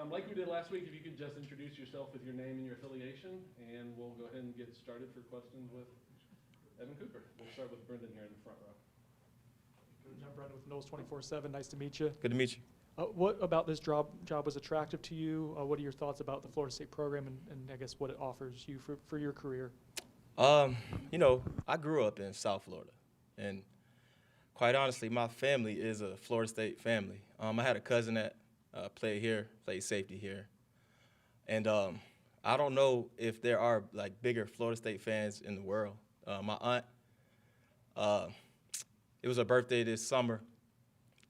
Like we did last week, if you could just introduce yourself with your name and your affiliation, and we'll go ahead and get started for questions with Evan Cooper. We'll start with Brendan here in the front row. Coach, I'm Brendan with Knowles 24/7. Nice to meet you. Good to meet you. What about this job was attractive to you? What are your thoughts about the Florida State program and I guess what it offers you for your career? You know, I grew up in South Florida, and quite honestly, my family is a Florida State family. I had a cousin that played here, played safety here, and I don't know if there are like bigger Florida State fans in the world. My aunt, it was her birthday this summer,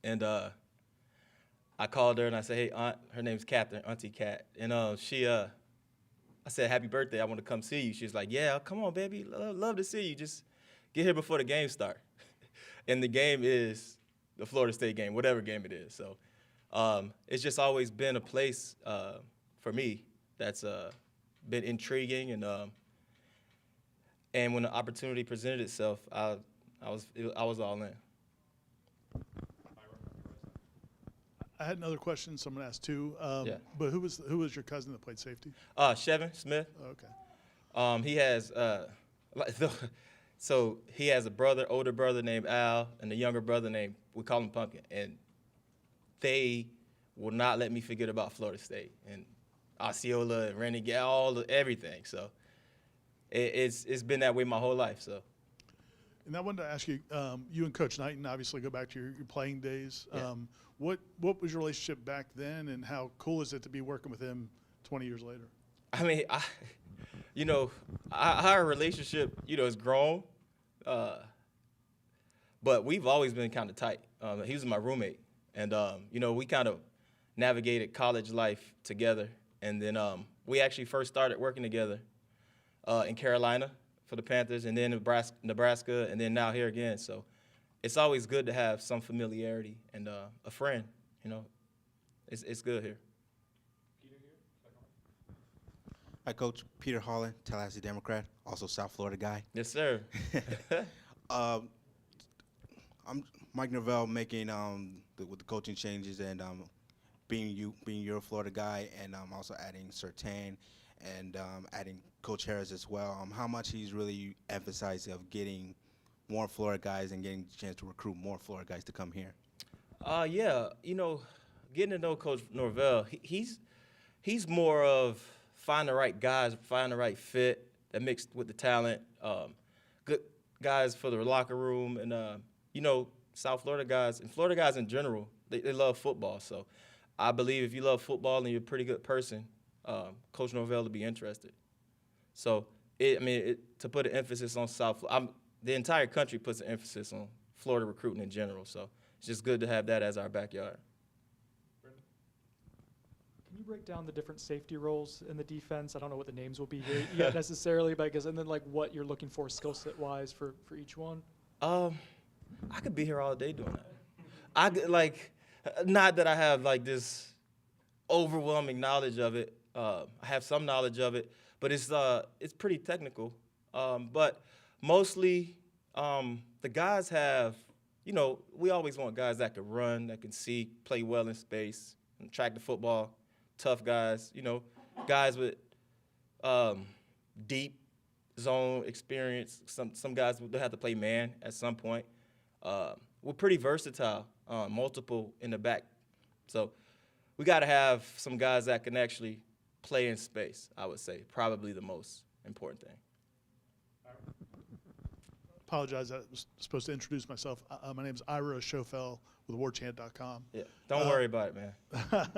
and I called her and I said, "Hey, Aunt," her name's Catherine, Auntie Cat, and I said, "Happy birthday! I want to come see you." She was like, "Yeah, come on, baby, love to see you. Just get here before the game start." And the game is the Florida State game, whatever game it is. So it's just always been a place for me that's been intriguing, and when the opportunity presented itself, I was all in. I had another question. Someone asked too. Yeah. But who was your cousin that played safety? Shevin Smith. Oh, okay. He has so he has a older brother named Al, and a younger brother named, we call him Pumpkin, and they will not let me forget about Florida State and Osceola and Renegade, everything. So it's been that way my whole life. So. And I wanted to ask you, you and Coach Knighton obviously go back to your playing days. Yeah. What was your relationship back then, and how cool is it to be working with him 20 years later? I mean, our relationship, has grown, but we've always been kind of tight. He was my roommate, and we kind of navigated college life together, and then we actually first started working together in Carolina for the Panthers, and then Nebraska, and then now here again. So it's always good to have some familiarity and a friend. It's good here. Hi, Coach. Peter Holland, Tallahassee Democrat, also South Florida guy. Yes, sir. I'm Mike Norvell, making with the coaching changes and being your Florida guy, and also adding Surtain and adding Coach Harris as well. How much he's really emphasized of getting more Florida guys and getting a chance to recruit more Florida guys to come here. Yeah, getting to know Coach Norvell, he's more of find the right guys, find the right fit that mixed with the talent, good guys for the locker room, and South Florida guys and Florida guys in general, they love football. So I believe if you love football and you're a pretty good person, Coach Norvell will be interested. So to put an emphasis on the entire country puts an emphasis on Florida recruiting in general. So it's just good to have that as our backyard. Can you break down the different safety roles in the defense? I don't know what the names will be here yet necessarily, but I guess, and then like what you're looking for skill set wise for each one. I could be here all day doing that. Not that I have like this overwhelming knowledge of it. I have some knowledge of it, but it's pretty technical. But mostly, the guys have, we always want guys that can run, that can see, play well in space, and track the football, tough guys, guys with deep zone experience. Some guys will have to play man at some point. We're pretty versatile, multiple in the back. So we got to have some guys that can actually play in space, I would say, probably the most important thing. Apologize, I was supposed to introduce myself. My name is Ira Schofel with warchant.com. Yeah, don't worry about it, man.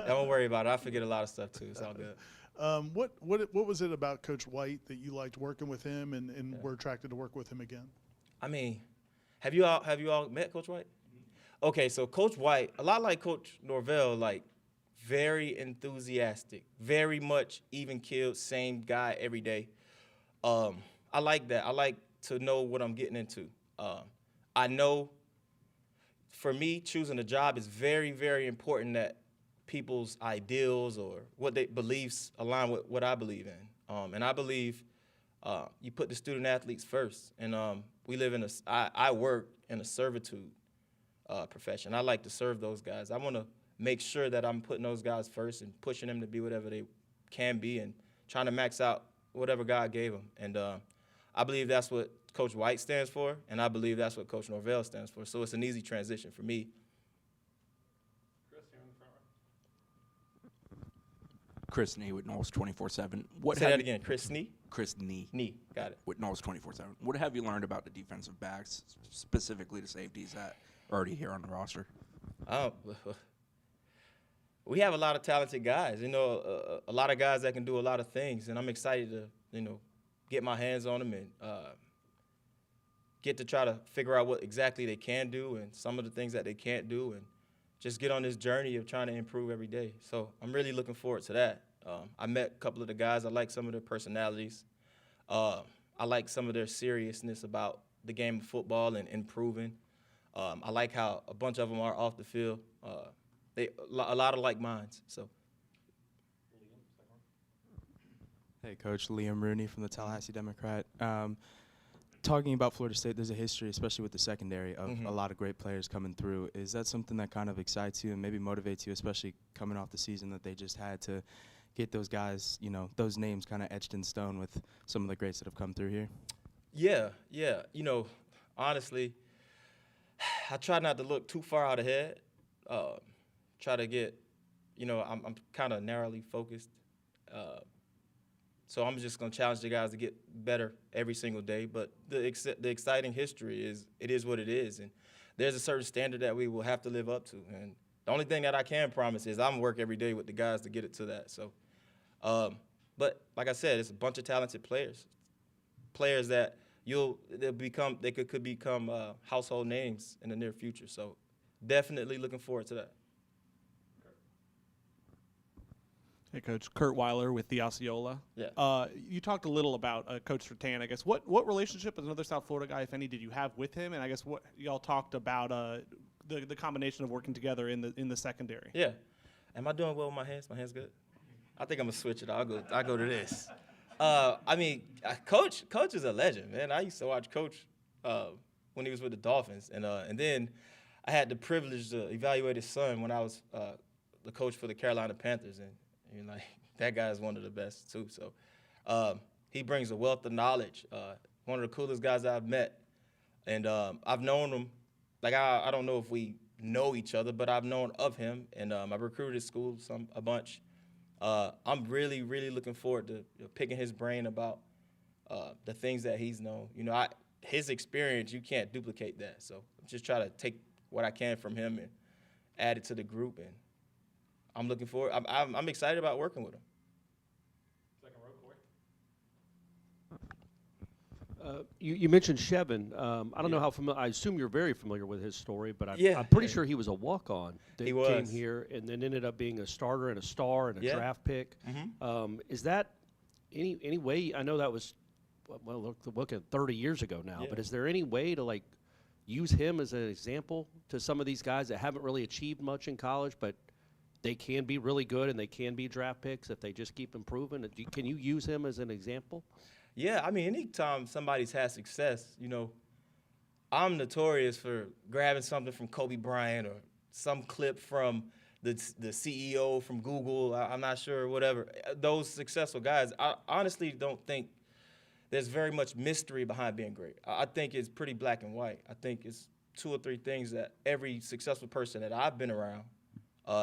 Don't worry about it. I forget a lot of stuff too. It's all good. What was it about Coach White that you liked working with him and were attracted to work with him again? I mean, have you all met Coach White? Okay, so Coach White, a lot like Coach Norvell, like very enthusiastic, very much even keeled, same guy every day. I like that. I like to know what I'm getting into. I know for me, choosing a job is very, very important that people's ideals or what they beliefs align with what I believe in. And I believe you put the student athletes first. And we live I work in a servitude profession. I like to serve those guys. I want make sure that I'm putting those guys first and pushing them to be whatever they can be and trying to max out whatever God gave them. And I believe that's what Coach White stands for, and I believe that's what Coach Norvell stands for. So it's an easy transition for me. Chris, here in the front row. Chris Nee with Knowles 24/7. Say that again, Chris Snee? Chris Nee Nee, got it. with Knowles 24/7. What have you learned about the defensive backs, specifically the safeties that are already here on the roster? We have a lot of talented guys, you know, a lot of guys that can do a lot of things, and I'm excited to, you know, get my hands on them and get to try to figure out what exactly they can do and some of the things that they can't do and just get on this journey of trying to improve every day. So I'm really looking forward to that. I met a couple of the guys. I like some of their personalities. I like some of their seriousness about the game of football and improving. I like how a bunch of them are off the field. A lot of like minds. So. Hey, Coach. Liam Rooney from the Tallahassee Democrat. Talking about Florida State, there's a history, especially with the secondary, of a lot of great players coming through. Is that something that kind of excites you and maybe motivates you, especially coming off the season that they just had to get those guys, you know, those names kind of etched in stone with some of the greats that have come through here? Yeah. You know, honestly, I try not to look too far out ahead. Try to get, you know, I'm kind of narrowly focused. So I'm just going to challenge the guys to get better every single day. But the exciting history is, it is what it is. And there's a certain standard that we will have to live up to. And the only thing that I can promise is I'm going to work every day with the guys to get it to that. So, but like I said, it's a bunch of talented players. Players that they could become household names in the near future. So definitely looking forward to that. Hey, Coach. Kurt Weiler with the Osceola. Yeah. You talked a little about Coach Surtain. I guess what relationship as another South Florida guy, if any, did you have with him? And I guess what y'all talked about the combination of working together in the secondary. Yeah. Am I doing well with my hands? My hands good? I think I'm gonna switch it. I'll go to this. I mean, Coach is a legend, man. I used to watch Coach when he was with the Dolphins, and then I had the privilege to evaluate his son when I was the coach for the Carolina Panthers, and you know, that guy is one of the best too. So he brings a wealth of knowledge. One of the coolest guys I've met, and I've known him. Like I don't know if we know each other, but I've known of him, and I've recruited his school a bunch. I'm really, really looking forward to picking his brain about the things that he's known. You know, his experience, you can't duplicate that. So I'm just trying to take what I can from him and add it to the group, and I'm looking forward. I'm excited about working with him. Second row, Corey. You mentioned Shevin. I don't know how familiar. I assume you're very familiar with his story, but Yeah. I'm pretty sure he was a walk-on that He came was. here and then ended up being a starter and a star and a Yeah. draft pick. Is that any way? I know that was look at 30 years ago now, Yeah. but is there any way to like use him as an example to some of these guys that haven't really achieved much in college, but they can be really good and they can be draft picks if they just keep improving? Can you use him as an example? Yeah, I mean, anytime somebody's had success, you know, I'm notorious for grabbing something from Kobe Bryant or some clip from the CEO from Google. I'm not sure, whatever. Those successful guys, I honestly don't think there's very much mystery behind being great. I think it's pretty black and white. I think it's 2 or 3 things that every successful person that I've been around,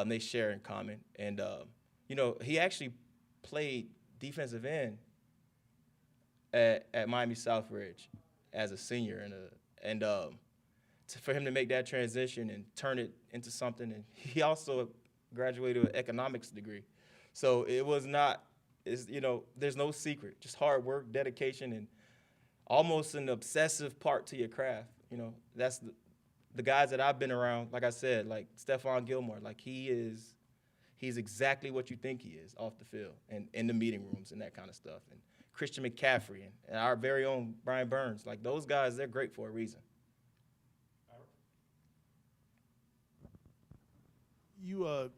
they share in common. And, you know, he actually played defensive end at Miami Southridge as a senior, and for him to make that transition and turn it into something, and he also graduated with an economics degree, so it was not, you know, there's no secret, just hard work, dedication, and almost an obsessive part to your craft. You know, that's the guys that I've been around. Like I said, like Stephon Gilmore, like he's exactly what you think he is off the field and in the meeting rooms and that kind of stuff. And Christian McCaffrey and our very own Brian Burns. Like, those guys, they're great for a reason. You have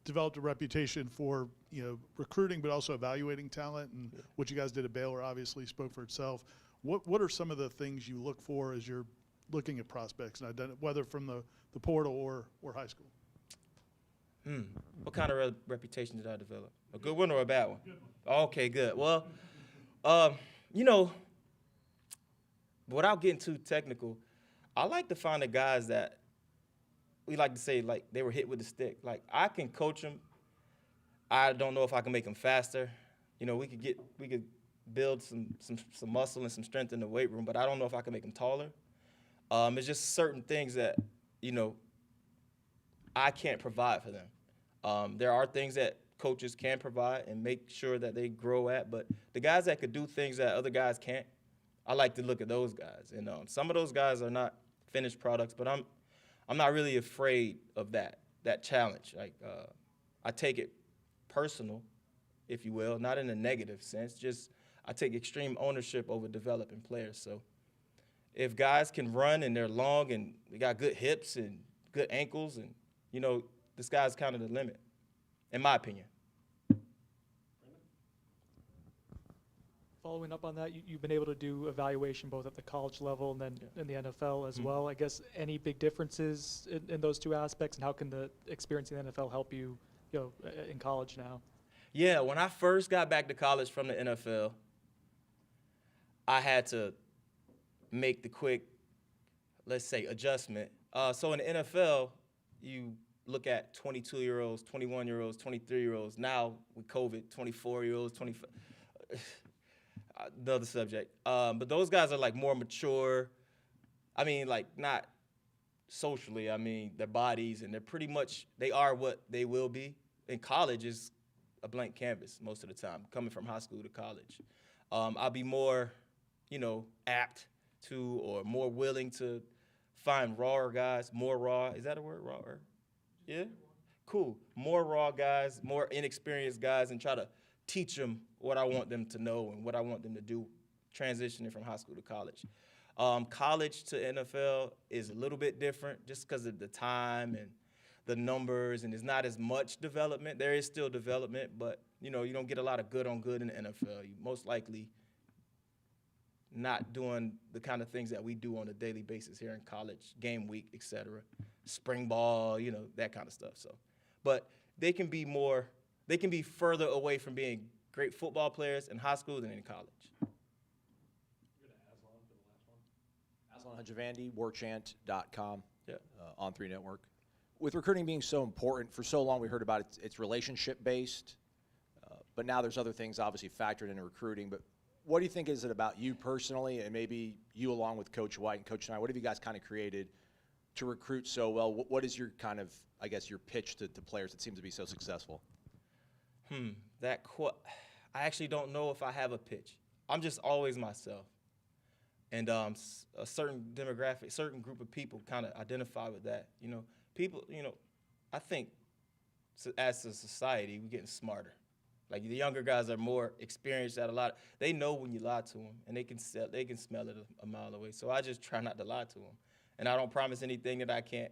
developed a reputation for, you know, recruiting, but also evaluating talent, and what you guys did at Baylor obviously spoke for itself. What are some of the things you look for as you're looking at prospects, and whether from the portal or high school? What kind of reputation did I develop? A good one or a bad one? Okay, good. Well, you know, without getting too technical, I like to find the guys that we like to say, like, they were hit with the stick. Like, I can coach them. I don't know if I can make them faster. You know, we could build some muscle and some strength in the weight room, but I don't know if I can make them taller. It's just certain things that, you know, I can't provide for them. There are things that coaches can provide and make sure that they grow at, but the guys that could do things that other guys can't, I like to look at those guys. And some of those guys are not finished products, but I'm not really afraid of that challenge. Like, I take it personal, if you will, not in a negative sense. Just I take extreme ownership over developing players. So if guys can run and they're long and they got good hips and good ankles, and you know, the sky's kind of the limit, in my opinion. Following up on that, you've been able to do evaluation both at the college level and then in the NFL as well. I guess any big differences in those two aspects, and how can the experience in the NFL help you, in college now? Yeah, when I first got back to college from the NFL, I had to make the quick, let's say, adjustment. So in the NFL, you look at 22-year-olds, 21-year-olds, 23-year-olds. Now with COVID, 24-year-olds, 25. Another subject. But those guys are like more mature. I mean, like not socially. I mean, their bodies, and they're pretty much, they are what they will be. In college is a blank canvas most of the time, coming from high school to college. I'll be more, apt to or more willing to find rawer guys, more raw. Is that a word, rawer? Yeah? Cool. More raw guys, more inexperienced guys, and try to teach them what I want them to know and what I want them to do, transitioning from high school to college. College to NFL is a little bit different just because of the time and the numbers, and there's not as much development. There is still development, but, you don't get a lot of good on good in the NFL. You most likely not doing the kind of things that we do on a daily basis here in college, game week, et cetera, spring ball, that kind of stuff. So, but they can be further away from being great football players in high school than in college. Aslan Hajavandi, warchant.com, Yeah. On 3 Network. With recruiting being so important, for so long we heard about it's relationship-based, but now there's other things obviously factored into recruiting. But what do you think is it about you personally, and maybe you along with Coach White and Coach Knight, what have you guys kind of created to recruit so well? What is your kind of, I guess, your pitch to players that seem to be so successful? I actually don't know if I have a pitch. I'm just always myself. And a certain demographic, certain group of people kind of identify with that. People, I think as a society, we're getting smarter. Like the younger guys are more experienced at a lot. They know when you lie to them, and they can smell it a mile away. So I just try not to lie to them. And I don't promise anything that I can't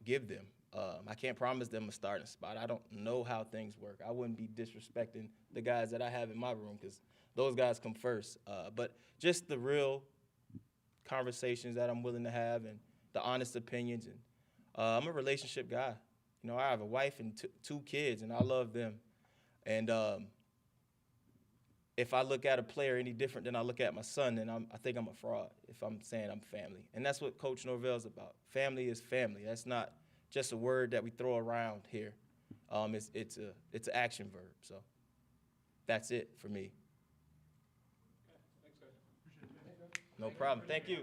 give them. I can't promise them a starting spot. I don't know how things work. I wouldn't be disrespecting the guys that I have in my room because those guys come first. But just the real conversations that I'm willing to have and the honest opinions. And I'm a relationship guy. I have a wife and 2 kids, and I love them. And if I look at a player any different than I look at my son, then I think I'm a fraud if I'm saying I'm family. And that's what Coach Norvell's about. Family is family. That's not just a word that we throw around here. It's an action verb. So that's it for me. No problem. Thank you.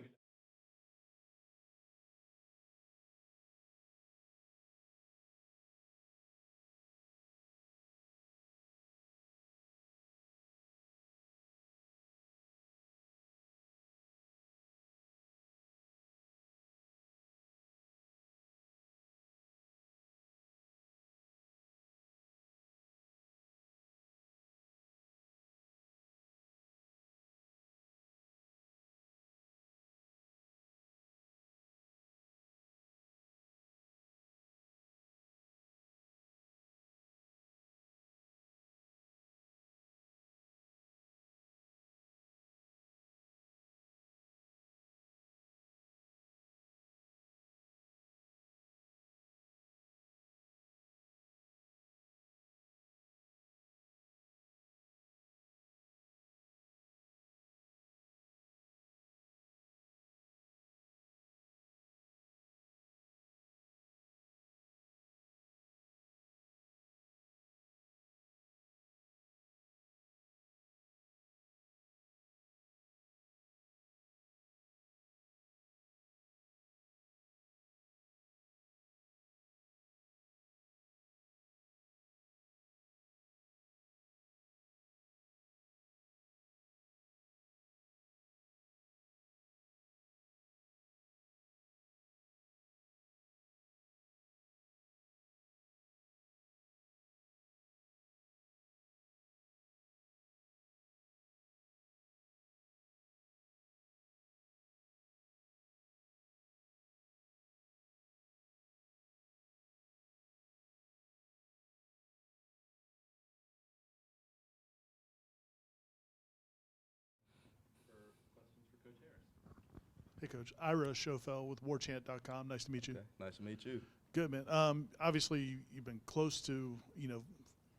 Hey, Coach. Ira Schofel with warchant.com. Nice to meet you. Okay, nice to meet you. Good, man. Obviously, you've been close to,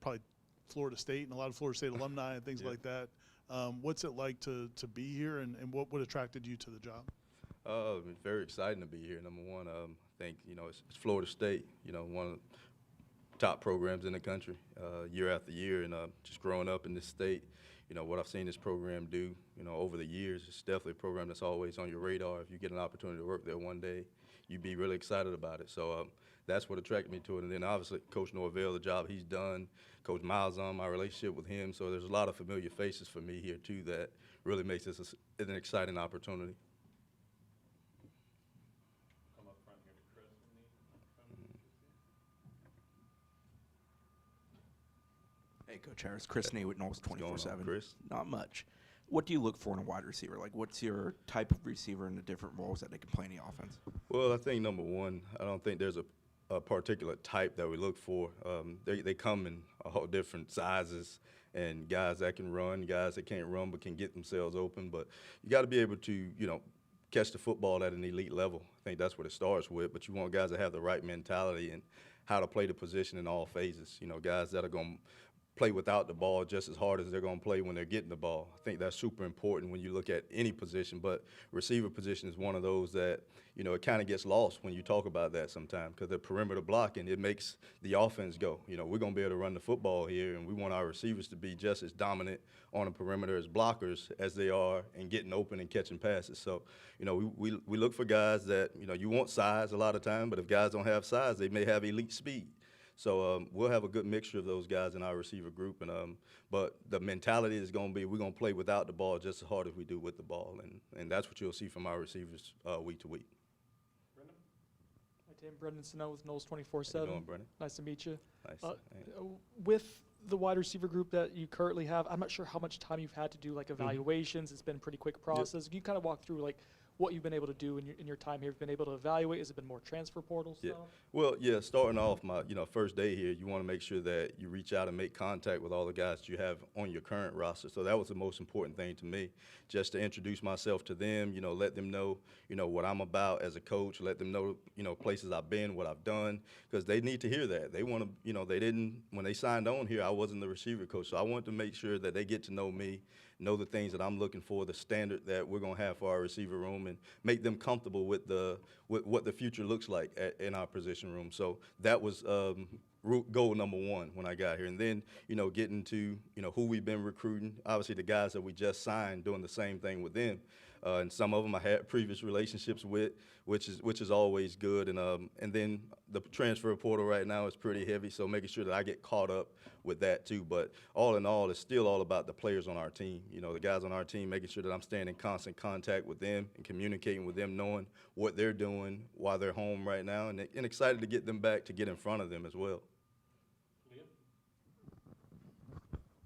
probably Florida State and a lot of Florida State alumni and things Yeah. like that. What's it like to be here, and what attracted you to the job? It's very exciting to be here. Number one, I think, it's Florida State, one of the top programs in the country, year after year. And just growing up in this state, what I've seen this program do, over the years, it's definitely a program that's always on your radar. If you get an opportunity to work there one day, you'd be really excited about it. So that's what attracted me to it. And then obviously Coach Norvell, the job he's done, Coach Miles on, my relationship with him. So there's a lot of familiar faces for me here too that really makes this an exciting opportunity. Come up front here to Chris. Hey, Coach Harris. Chris Nee with Knowles What's going on, 24/7. Chris? Not much. What do you look for in a wide receiver? Like, what's your type of receiver and the different roles that they can play in the offense? Well, I think number one, I don't think there's a particular type that we look for. They come in all different sizes, and guys that can run, guys that can't run but can get themselves open. But you got to be able to, catch the football at an elite level. I think that's what it starts with. But you want guys that have the right mentality and how to play the position in all phases. Guys that are going to play without the ball just as hard as they're going to play when they're getting the ball. I think that's super important when you look at any position, but receiver position is one of those that, it kind of gets lost when you talk about that sometimes because the perimeter blocking, it makes the offense go. We're going to be able to run the football here, and we want our receivers to be just as dominant on the perimeter as blockers as they are in getting open and catching passes. So, we look for guys that, you want size a lot of time, but if guys don't have size, they may have elite speed. So we'll have a good mixture of those guys in our receiver group, and but the mentality is going to be we're going to play without the ball just as hard as we do with the ball, and that's what you'll see from our receivers week to week. Brendan? Hi, Tim. Brendan Snow with Knowles How 24/7. you doing, Brennan? Nice to meet you. Nice. With the wide receiver group that you currently have, I'm not sure how much time you've had to do like evaluations. It's been a pretty quick process. Can you kind of walk through like what you've been able to do in your time here? Have you been able to evaluate? Has it been more transfer portal stuff? Well, yeah, starting off my, first day here, you want to make sure that you reach out and make contact with all the guys that you have on your current roster. So that was the most important thing to me, just to introduce myself to them, let them know, what I'm about as a coach, let them know, places I've been, what I've done, because they need to hear that. They want to, they didn't, when they signed on here, I wasn't the receiver coach. So I wanted to make sure that they get to know me, know the things that I'm looking for, the standard that we're going to have for our receiver room, and make them comfortable with what the future looks like in our position room. So that was goal number one when I got here. And then, getting to, who we've been recruiting, obviously the guys that we just signed, doing the same thing with them. And some of them I had previous relationships with, which is always good. And then the transfer portal right now is pretty heavy, so making sure that I get caught up with that too. But all in all, it's still all about the players on our team. The guys on our team, making sure that I'm staying in constant contact with them and communicating with them, knowing what they're doing while they're home right now, and excited to get them back to get in front of them as well.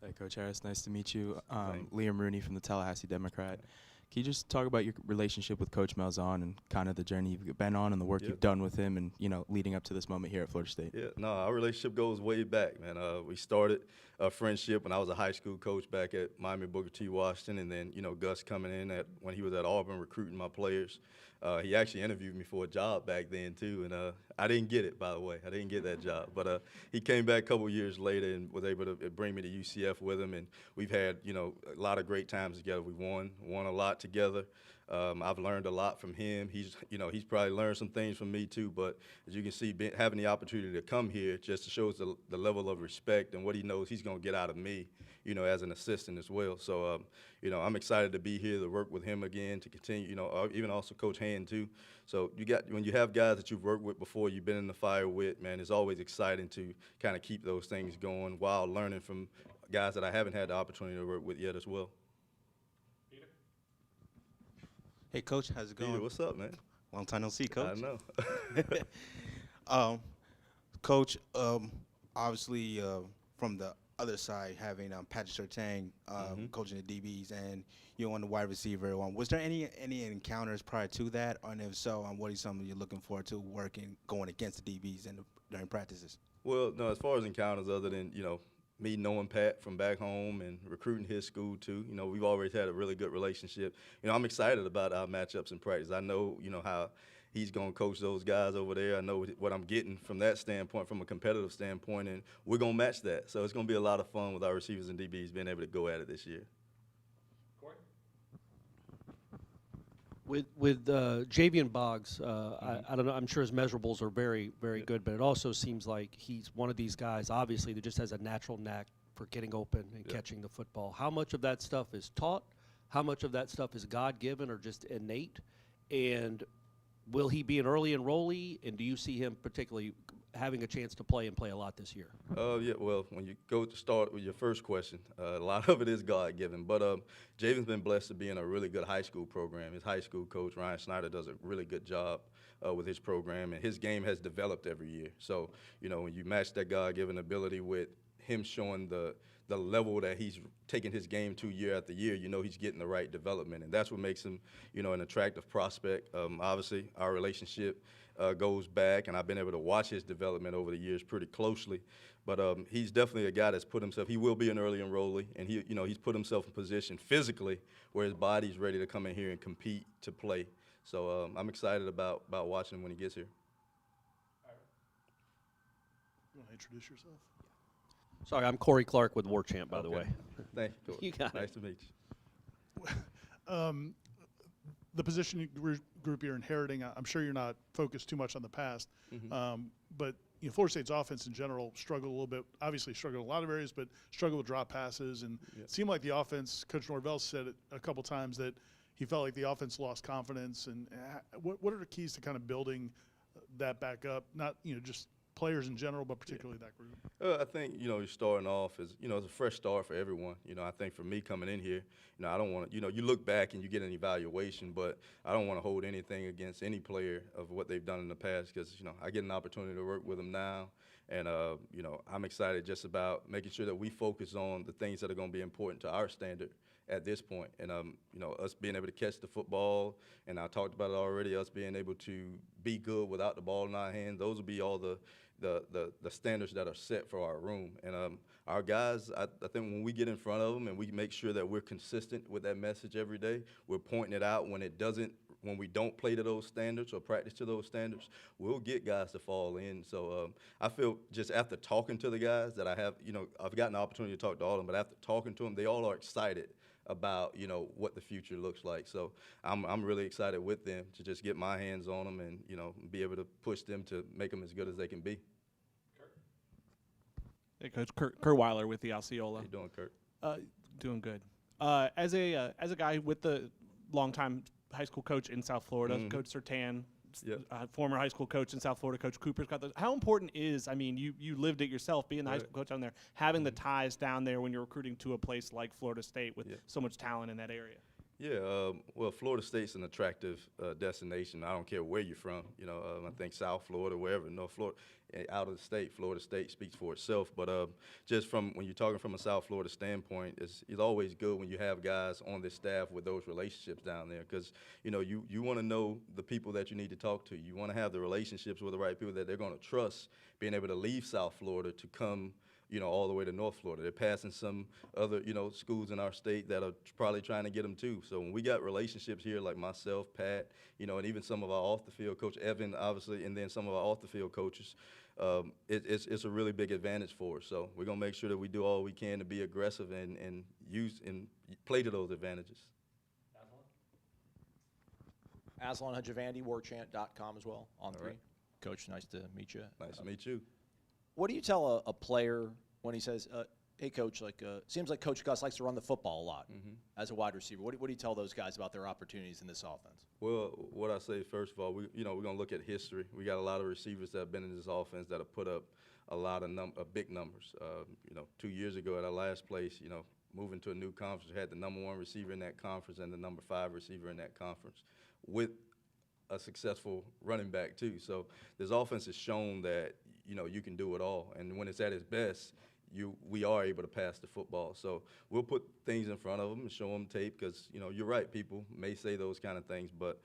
Hey, Coach Harris, nice to meet you. Thanks. Liam Rooney from the Tallahassee Democrat. Can you just talk about your relationship with Coach Malzahn and kind of the journey you've been on and the work you've done with him and, leading up to this moment here at Florida State? Yeah, no, our relationship goes way back, man. We started a friendship when I was a high school coach back at Miami Booker T. Washington, and then, Gus coming in when he was at Auburn recruiting my players. He actually interviewed me for a job back then, too, and I didn't get it, by the way. I didn't get that job. But he came back a couple years later and was able to bring me to UCF with him, and we've had, a lot of great times together. We won a lot together. I've learned a lot from him. He's probably learned some things from me, too. But as you can see, having the opportunity to come here just shows the level of respect and what he knows he's going to get out of me, as an assistant as well. So, I'm excited to be here to work with him again, to continue, even also Coach Hand, too. So when you have guys that you've worked with before, you've been in the fire with, man, it's always exciting to kind of keep those things going while learning from guys that I haven't had the opportunity to work with yet as well. Hey, Coach, how's it going? Peter, what's up, man? Long time no see, Coach. I know. Coach, obviously from the other side, having Patrick Surtain coaching the DBs and you on the wide receiver, was there any encounters prior to that? And if so, what is something you're looking forward to going against the DBs during practices? Well, no, as far as encounters, other than, me knowing Pat from back home and recruiting his school too, you know, we've always had a really good relationship. You know, I'm excited about our matchups in practice. I know, you know, how he's going to coach those guys over there. I know what I'm getting from that standpoint, from a competitive standpoint, and we're going to match that. So it's going to be a lot of fun with our receivers and DBs being able to go at it this year. Corey? With Javian Boggs, I don't know. I'm sure his measurables are very, very good, but it also seems like he's one of these guys, obviously, that just has a natural knack for getting open and catching the football. How much of that stuff is taught? How much of that stuff is God-given or just innate? And will he be an early enrollee? And do you see him particularly having a chance to play and play a lot this year? Yeah, well, when you go to start with your first question, a lot of it is God-given. But Javen's been blessed to be in a really good high school program. His high school coach, Ryan Snyder, does a really good job with his program, and his game has developed every year. So, you know, when you match that God-given ability with him showing the level that he's taking his game to year after year, you know he's getting the right development, and that's what makes him, you know, an attractive prospect. Obviously, our relationship goes back, and I've been able to watch his development over the years pretty closely. But he's definitely a guy that's put himself. He will be an early enrollee, and he's put himself in position physically where his body's ready to come in here and compete to play. So I'm excited about watching him when he gets here. You want to introduce yourself? Sorry, I'm Corey Clark with War Champ, by the Okay. way. Thank you. You got it. Nice to meet you. The position group you're inheriting, I'm sure you're not focused too much on the past, but you know, Florida State's offense in general struggled a little bit. Obviously, struggled in a lot of areas, but struggled with drop passes, and it seemed like the offense. Coach Norvell said it a couple times that he felt like the offense lost confidence. And what are the keys to kind of building that back up? Not just players in general, but particularly that group. I think, you're starting off as, it's a fresh start for everyone. I think for me coming in here, I don't want to, you look back and you get an evaluation, but I don't want to hold anything against any player of what they've done in the past because, I get an opportunity to work with them now. And, I'm excited just about making sure that we focus on the things that are going to be important to our standard at this point. And, us being able to catch the football, and I talked about it already, us being able to be good without the ball in our hands, those will be all the standards that are set for our room. And our guys, I think when we get in front of them and we make sure that we're consistent with that message every day, we're pointing it out when we don't play to those standards or practice to those standards, we'll get guys to fall in. So I feel just after talking to the guys that I have, I've gotten the opportunity to talk to all of them, but after talking to them, they all are excited about, what the future looks like. So I'm really excited with them to just get my hands on them and, be able to push them to make them as good as they can be. Hey, Coach Kurt Weiler with the Osceola. How you doing, Kurt? Doing good. As a guy with the longtime high school coach in South Florida, Coach Surtain, former high school coach in South Florida, Coach Cooper's got those. How important is, you lived it yourself, being the high school coach down there, having the ties down there when you're recruiting to a place like Florida State with so much talent in that area? Yeah, well, Florida State's an attractive destination. I don't care where you're from. I think South Florida, wherever, North Florida, out of the state, Florida State speaks for itself. But just from when you're talking from a South Florida standpoint, it's always good when you have guys on this staff with those relationships down there because, you want to know the people that you need to talk to. You want to have the relationships with the right people that they're going to trust, being able to leave South Florida to come all the way to North Florida. They're passing some other, schools in our state that are probably trying to get them too. So when we got relationships here like myself, Pat, and even some of our off-the-field coach, Evan, obviously, and then some of our off-the-field coaches, it's a really big advantage for us. So we're going to make sure that we do all we can to be aggressive and use and play to those advantages. Aslan Hajavandi, warchant.com as well, on three. Right. Coach, nice to meet you. Nice to meet you. What do you tell a player when he says, hey, Coach, seems like Coach Gus likes to run the football a lot as a wide receiver. What do you tell those guys about their opportunities in this offense? Well, what I say, first of all, we're going to look at history. We got a lot of receivers that have been in this offense that have put up a lot of big numbers. 2 years ago at our last place, moving to a new conference, we had the #1 receiver in that conference and the #5 receiver in that conference with a successful running back too. So this offense has shown that, you can do it all. And when it's at its best, we are able to pass the football. So we'll put things in front of them and show them tape because, you're right, people may say those kind of things. But,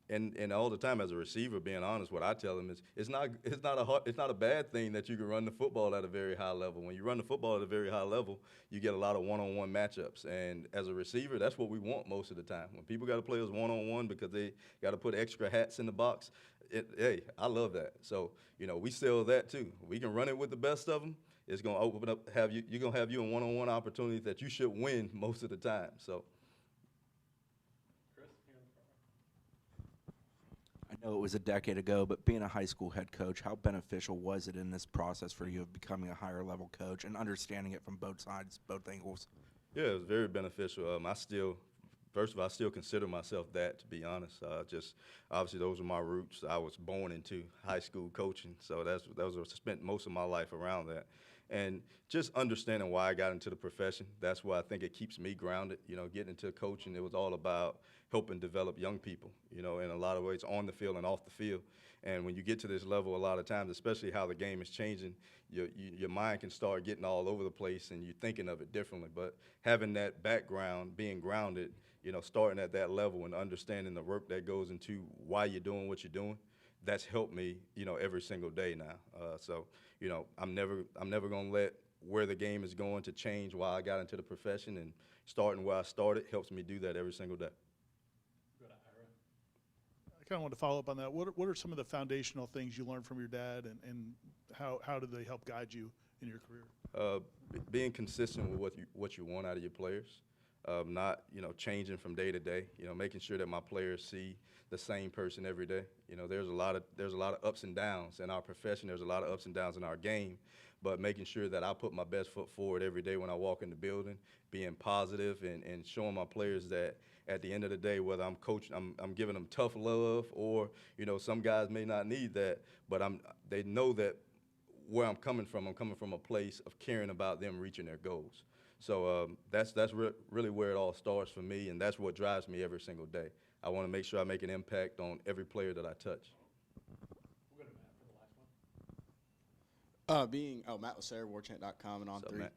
and all the time as a receiver, being honest, what I tell them is it's not a bad thing that you can run the football at a very high level. When you run the football at a very high level, you get a lot of one-on-one matchups. And as a receiver, that's what we want most of the time. When people got to play us one-on-one because they got to put extra hats in the box, hey, I love that. So, we sell that too. We can run it with the best of them. It's going to open up, you're going to have you in one-on-one opportunities that you should win most of the time. So. Chris, here in the front. I know it was a decade ago, but being a high school head coach, how beneficial was it in this process for you of becoming a higher level coach and understanding it from both sides, both angles? Yeah, it was very beneficial. First of all, I still consider myself that, to be honest. Obviously, those are my roots. I was born into high school coaching, so I spent most of my life around that. And just understanding why I got into the profession, that's why I think it keeps me grounded. Getting into coaching, it was all about helping develop young people, in a lot of ways, on the field and off the field. And when you get to this level, a lot of times, especially how the game is changing, your mind can start getting all over the place and you're thinking of it differently. But having that background, being grounded, starting at that level and understanding the work that goes into why you're doing what you're doing, that's helped me, every single day now. I'm never gonna let where the game is going to change why I got into the profession, and starting where I started helps me do that every single day. Go to Ira. I kind of want to follow up on that. What are some of the foundational things you learned from your dad, and how do they help guide you in your career? Being consistent with what you want out of your players. Not changing from day to day. Making sure that my players see the same person every day. There's a lot of ups and downs in our profession. There's a lot of ups and downs in our game, but making sure that I put my best foot forward every day when I walk in the building, being positive and showing my players that at the end of the day, whether I'm coaching, I'm giving them tough love, or some guys may not need that, but they know that where I'm coming from a place of caring about them reaching their goals. So that's really where it all starts for me, and that's what drives me every single day. I want to make sure I make an impact on every player that I touch. We'll go to Matt for the last one. Being Matt Lacer, warchant.com and on What's up, 3. Matt?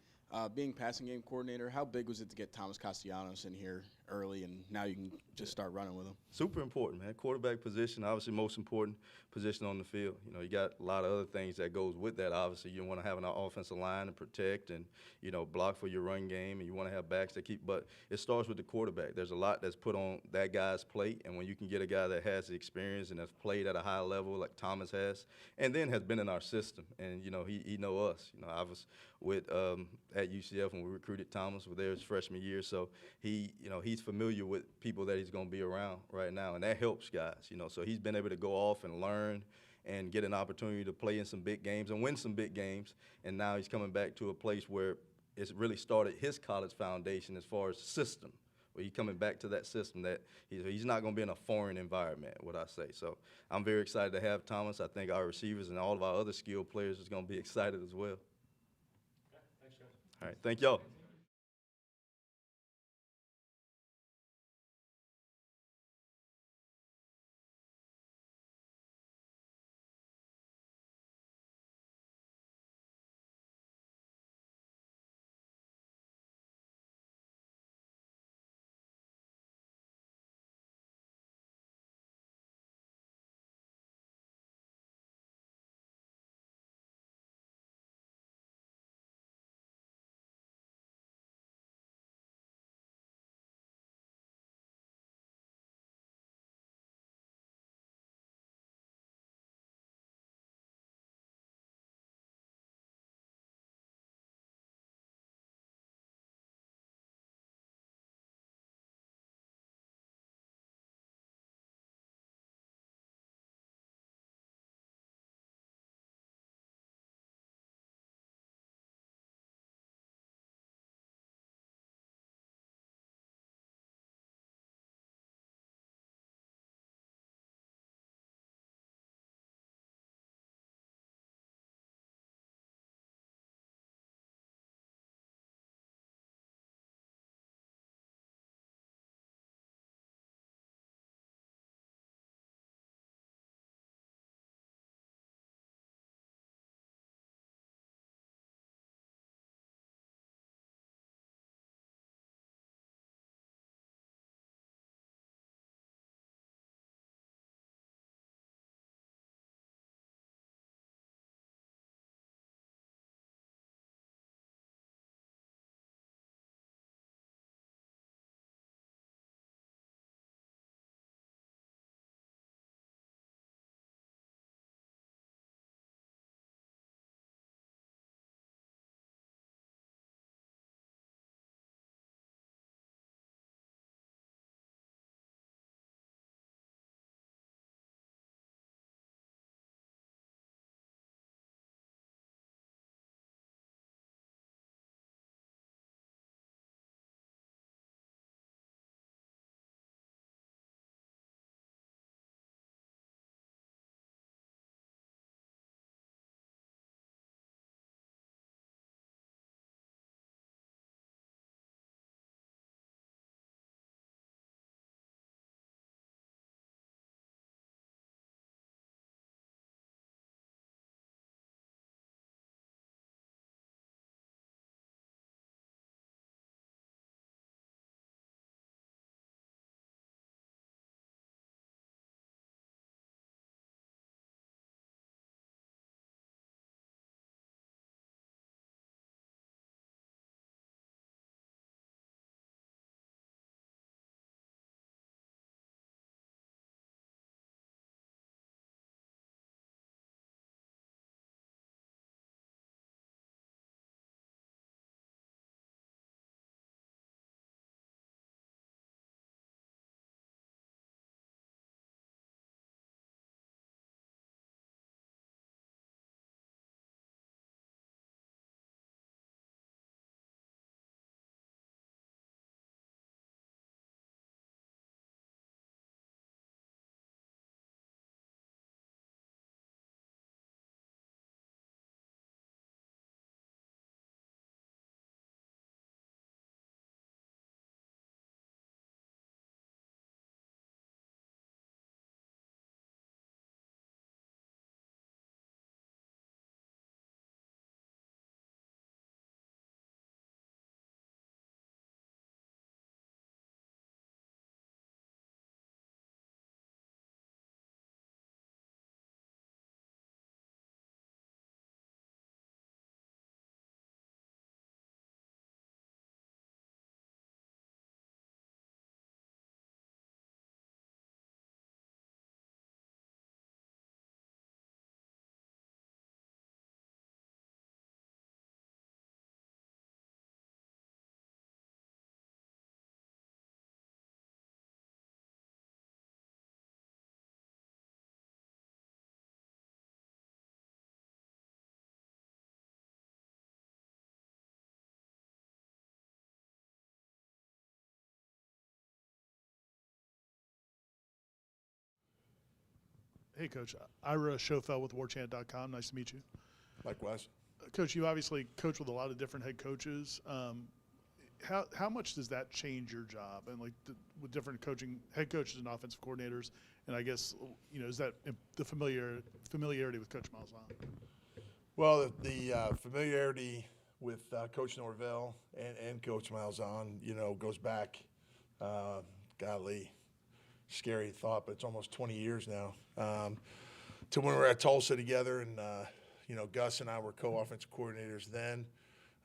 Being passing game coordinator, how big was it to get Thomas Castellanos in here early, and now you can just start running with him? Super important, man. Quarterback position, obviously most important position on the field. You got a lot of other things that goes with that. Obviously, you want to have an offensive line to protect and, block for your run game, and you want to have backs that keep. But it starts with the quarterback. There's a lot that's put on that guy's plate, and when you can get a guy that has the experience and has played at a high level like Thomas has, and then has been in our system, and, he know us. I was with at UCF when we recruited Thomas. There his freshman year, so he's familiar with people that he's going to be around right now, and that helps guys. So he's been able to go off and learn and get an opportunity to play in some big games and win some big games. And now he's coming back to a place where it's really started his college foundation as far as system. Where he's coming back to that system that he's not going to be in a foreign environment, what I say. So I'm very excited to have Thomas. I think our receivers and all of our other skilled players is going to be excited as well. Okay, thanks, guys. All right, thank y'all. Hey, Coach. Ira Schofel with warchant.com. Nice to meet you. Likewise. Coach, you obviously coach with a lot of different head coaches. How much does that change your job and with different head coaches and offensive coordinators? And I guess is that the familiarity with Coach Malzahn? Well, the familiarity with Coach Norvell and Coach Malzahn, goes back, golly, scary thought, but it's almost 20 years now, to when we were at Tulsa together, and Gus and I were co-offensive coordinators then,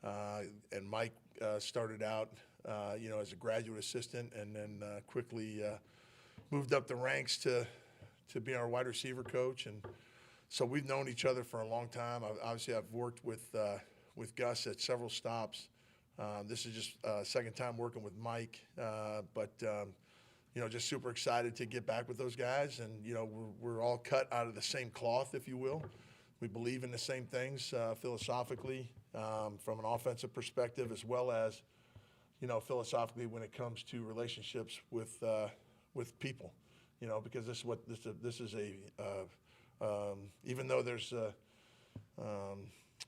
and Mike started out, as a graduate assistant, and then quickly moved up the ranks to be our wide receiver coach, and so we've known each other for a long time. Obviously, I've worked with Gus at several stops. This is just second time working with Mike, but just super excited to get back with those guys, and we're all cut out of the same cloth, if you will. We believe in the same things philosophically from an offensive perspective, as well as philosophically when it comes to relationships with people. Because this is even though there's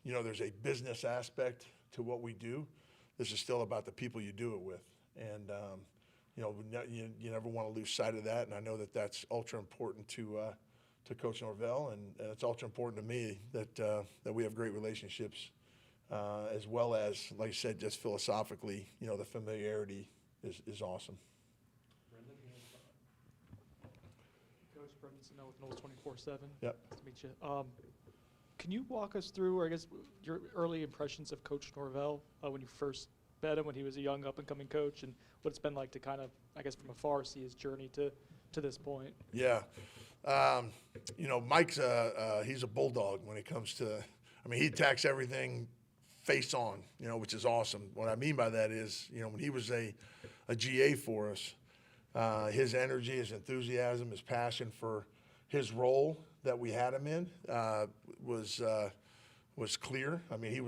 there's a business aspect to what we do, this is still about the people you do it with, and you never want to lose sight of that. And I know that that's ultra important to Coach Norvell, and it's ultra important to me that we have great relationships, as well as, like I said, just philosophically, the familiarity is awesome. Coach Brendan Snow with Knowles 24/7. Yep. Nice to meet you. Can you walk us through, or I guess, your early impressions of Coach Norvell when you first met him when he was a young up-and-coming coach, and what it's been like to kind of, I guess, from afar see his journey to this point? Yeah. Mike's he's a bulldog when it comes to, he attacks everything face on, which is awesome. What I mean by that is, when he was a GA for us, his energy, his enthusiasm, his passion for his role that we had him in was clear. He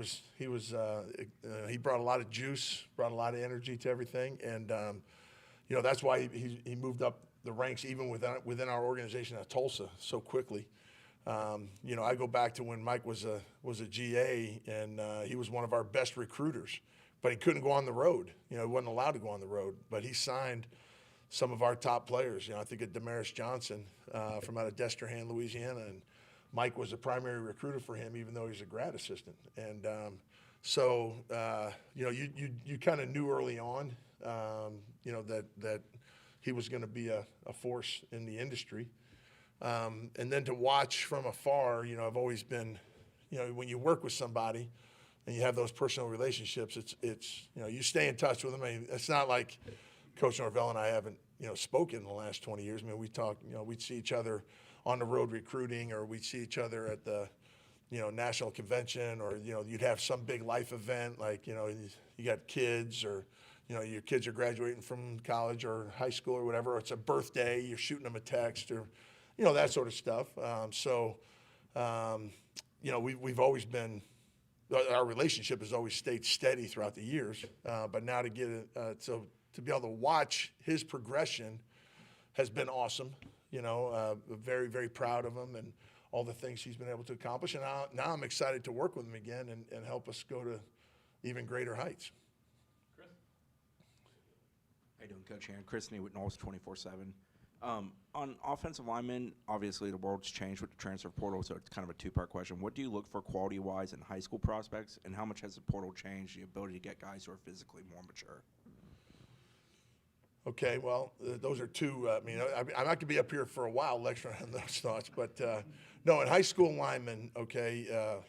brought a lot of juice, brought a lot of energy to everything, and that's why he moved up the ranks even within our organization at Tulsa so quickly. I go back to when Mike was a GA, and he was one of our best recruiters, but he couldn't go on the road. He wasn't allowed to go on the road, but he signed some of our top players. I think of Damaris Johnson from out of Destrehan, Louisiana, and Mike was the primary recruiter for him, even though he's a grad assistant. And you kind of knew early on, that he was going to be a force in the industry. And then to watch from afar, I've always been, when you work with somebody and you have those personal relationships, it's you stay in touch with them. It's not like Coach Norvell and I haven't, spoken in the last 20 years. We talk, we'd see each other on the road recruiting, or we'd see each other at the, national convention, or, you'd have some big life event, like, you got kids, or, your kids are graduating from college or high school or whatever, or it's a birthday, you're shooting them a text, or, that sort of stuff. We've always been, our relationship has always stayed steady throughout the years, but now to get it, to be able to watch his progression has been awesome. Very, very proud of him and all the things he's been able to accomplish. And now I'm excited to work with him again and help us go to even greater heights. How you doing, Coach Aaron? Chris Nee with Knowles 24/7. On offensive linemen, obviously the world's changed with the transfer portal, so it's kind of a two-part question. What do you look for quality-wise in high school prospects, and how much has the portal changed the ability to get guys who are physically more mature? Okay, well, those are two. I'm not going to be up here for a while lecturing on those thoughts, but no, in high school linemen, okay,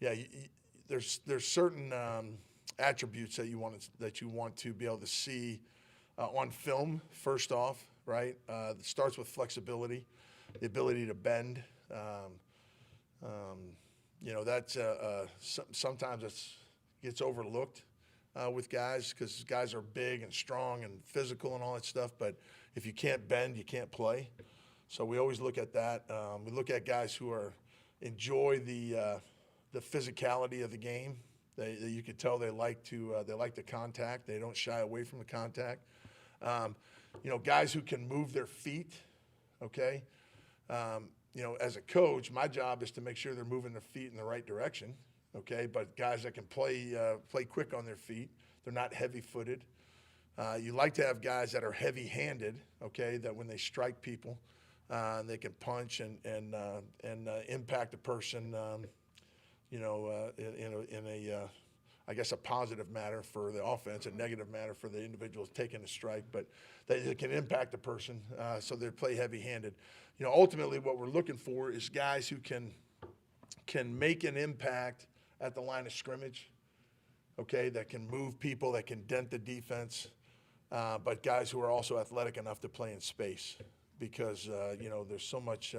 there's certain attributes that you want to be able to see on film. First off, right, it starts with flexibility, the ability to bend. That's sometimes it gets overlooked. With guys, because guys are big and strong and physical and all that stuff, but if you can't bend, you can't play. So we always look at that. We look at guys who enjoy the physicality of the game. You could tell they like the contact. They don't shy away from the contact. Guys who can move their feet. Okay, You know, as a coach, my job is to make sure they're moving their feet in the right direction, okay? But guys that can play quick on their feet, they're not heavy-footed. You like to have guys that are heavy-handed, okay, that when they strike people, they can punch and impact a person, you know, in a I guess a positive matter for the offense, a negative matter for the individuals taking a strike, but they can impact a person, so they play heavy-handed. You know, ultimately what we're looking for is guys who can make an impact at the line of scrimmage, okay, that can move people, that can dent the defense, but guys who are also athletic enough to play in space, because, you know, there's so much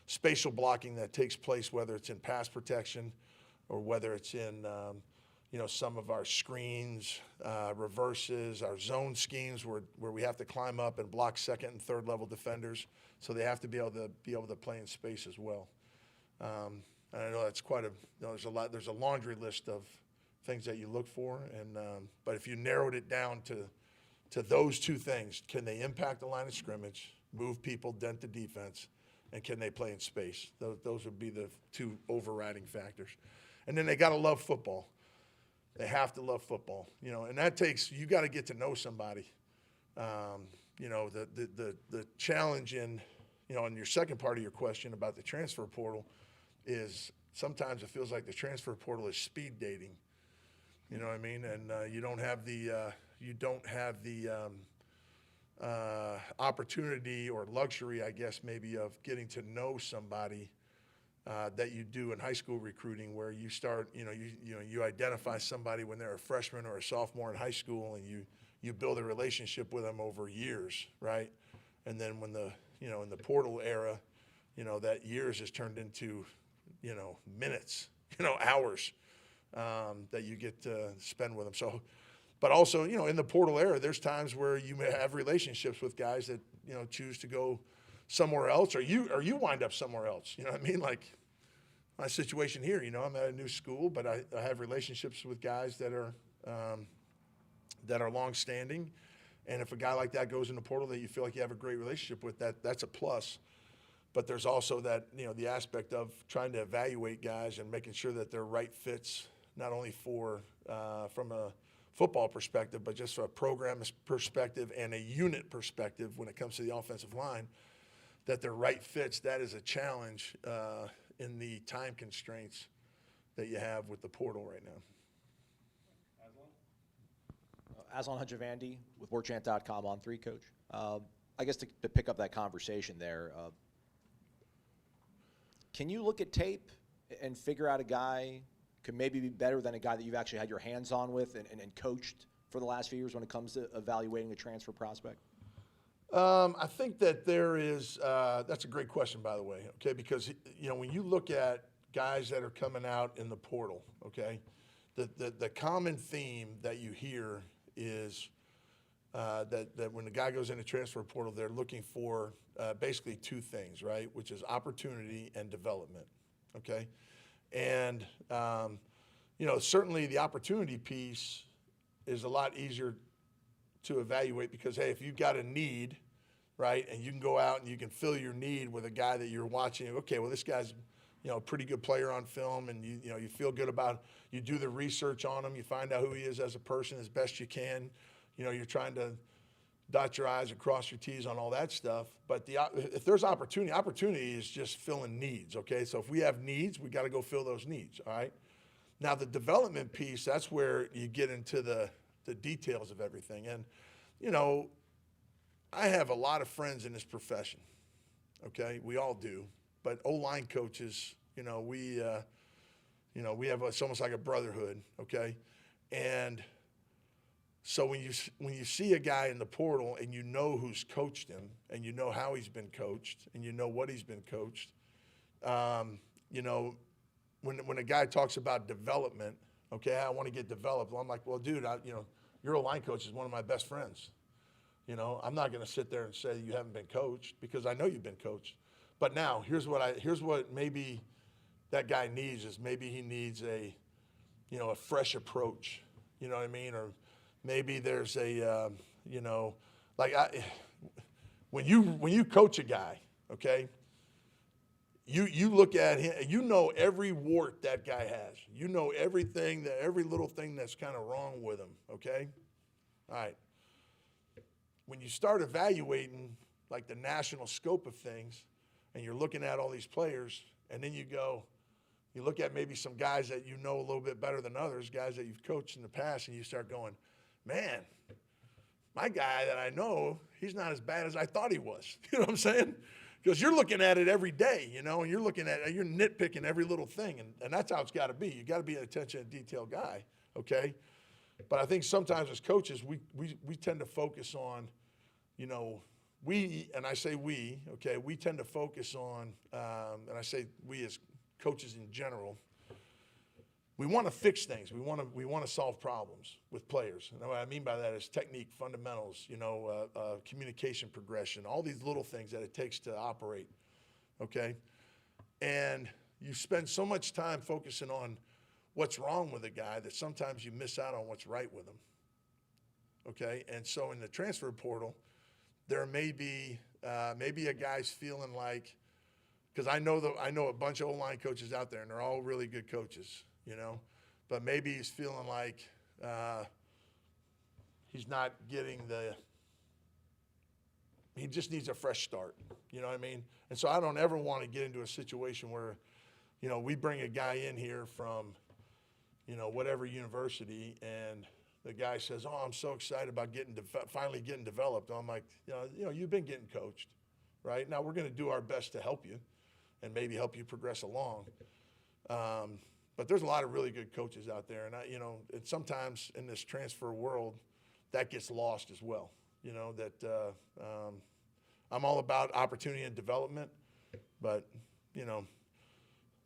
spatial blocking that takes place, whether it's in pass protection or whether it's in, you know, some of our screens, reverses, our zone schemes where we have to climb up and block second and third level defenders. So they have to be able to play in space as well. And I know that's quite there's a laundry list of things that you look for. And but if you narrowed it down to those two things, can they impact the line of scrimmage, move people, dent the defense, and can they play in space? Those would be the two overriding factors. And then they got to love football. They have to love football, you know, and that takes, you got to get to know somebody. You know, the challenge in, you know, in your second part of your question about the transfer portal is sometimes it feels like the transfer portal is speed dating. You know what I mean? And you don't have the opportunity or luxury, I guess, maybe of getting to know somebody that you do in high school recruiting, where you start, you identify somebody when they're a freshman or a sophomore in high school, and you build a relationship with them over years, right? And then when in the portal era, you know, that years is turned into, you know, minutes, you know, hours that you get to spend with them. So, but also, you know, in the portal era, there's times where you may have relationships with guys that, you know, choose to go somewhere else, or you wind up somewhere else. You know what I mean? Like my situation here, you know, I'm at a new school, but I have relationships with guys that are long-standing. And if a guy like that goes in the portal that you feel like you have a great relationship with, that's a plus. But there's also that, you know, the aspect of trying to evaluate guys and making sure that they're right fits, not only for from a football perspective, but just from a program perspective and a unit perspective when it comes to the offensive line, that they're right fits. That is a challenge in the time constraints that you have with the portal right now. Aslan Hajavandi with WarChant.com on 3, Coach. I guess to pick up that conversation there, can you look at tape and figure out a guy could maybe be better than a guy that you've actually had your hands on with and coached for the last few years when it comes to evaluating a transfer prospect? I think that there is, that's a great question, by the way, okay, because, you know, when you look at guys that are coming out in the portal, okay, the common theme that you hear is that when the guy goes into transfer portal, they're looking for basically two things, right, which is opportunity and development, okay? And, you know, certainly the opportunity piece is a lot easier to evaluate because, hey, if you've got a need, right, and you can go out and you can fill your need with a guy that you're watching, okay, well, this guy's, you know, a pretty good player on film, and you know, you feel good about, you do the research on him, you find out who he is as a person as best you can. You know, you're trying to dot your I's and cross your T's on all that stuff. But if there's opportunity is just filling needs, okay? So if we have needs, we got to go fill those needs, all right? Now, the development piece, that's where you get into the details of everything. And, you know, I have a lot of friends in this profession, okay? We all do. But O-line coaches, you know, we have, it's almost like a brotherhood, okay? And so when you see a guy in the portal and you know who's coached him and you know how he's been coached and you know what he's been coached, you know, when a guy talks about development, okay, I want to get developed. Well, I'm like, well, dude, your O-line coach is one of my best friends. You know, I'm not going to sit there and say you haven't been coached because I know you've been coached. But now here's what maybe that guy needs is maybe he needs a fresh approach. You know what I mean? Or maybe there's a, when you coach a guy, okay, you look at him, you know every wart that guy has. You know everything, every little thing that's kind of wrong with him, okay? All right. When you start evaluating, like, the national scope of things, and you're looking at all these players, and then you look at maybe some guys that you know a little bit better than others, guys that you've coached in the past, and you start going, man, my guy that I know, he's not as bad as I thought he was. You know what I'm saying? Because you're looking at it every day, you know, and you're nitpicking every little thing, and that's how it's got to be. You got to be an attention to detail guy, okay? But I think sometimes as coaches, we tend to focus on, you know, and I say we, okay, we tend to focus on, and I say we as coaches in general, we want to fix things. We want to solve problems with players. And what I mean by that is technique, fundamentals, you know, communication progression, all these little things that it takes to operate, okay? And you spend so much time focusing on what's wrong with a guy that sometimes you miss out on what's right with him, okay? And so in the transfer portal, there may be a guy's feeling like, because I know a bunch of O-line coaches out there, and they're all really good coaches, you know, but maybe he's feeling like he's not getting he just needs a fresh start, you know what I mean? And so I don't ever want to get into a situation where, you know, we bring a guy in here from, you know, whatever university, and the guy says, oh, I'm so excited about finally getting developed. I'm like, you know, you've been getting coached, right? Now we're going to do our best to help you and maybe help you progress along. But there's a lot of really good coaches out there, and and sometimes in this transfer world, that gets lost as well. You know that I'm all about opportunity and development, but you know,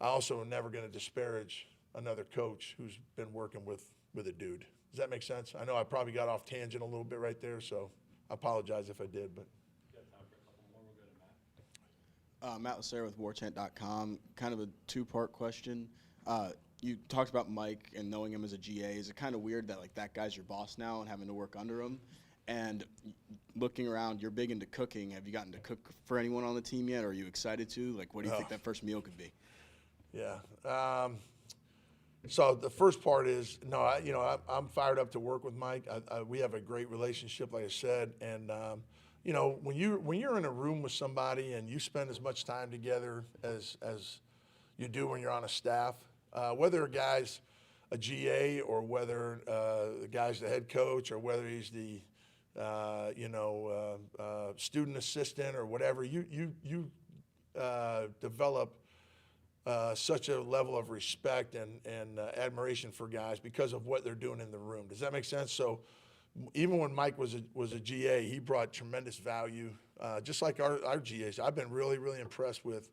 I also am never going to disparage another coach who's been working with a dude. Does that make sense? I know I probably got off tangent a little bit right there, so I apologize if I did. But Matt Lacer with warchant.com. Kind of a two-part question. You talked about Mike and knowing him as a GA. Is it kind of weird that, like, that guy's your boss now and having to work under him? And looking around, you're big into cooking. Have you gotten to cook for anyone on the team yet? Or are you excited to? Like, what do you think that first meal could be? Yeah. So the first part is, no, I'm fired up to work with Mike. We have a great relationship, like I said, and you know, when you're in a room with somebody and you spend as much time together as you do when you're on a staff, whether a guy's a GA or whether the guy's the head coach or whether he's the student assistant or whatever, you develop such a level of respect and admiration for guys because of what they're doing in the room. Does that make sense? So even when Mike was a GA, he brought tremendous value, just like our GAs. I've been really, really impressed with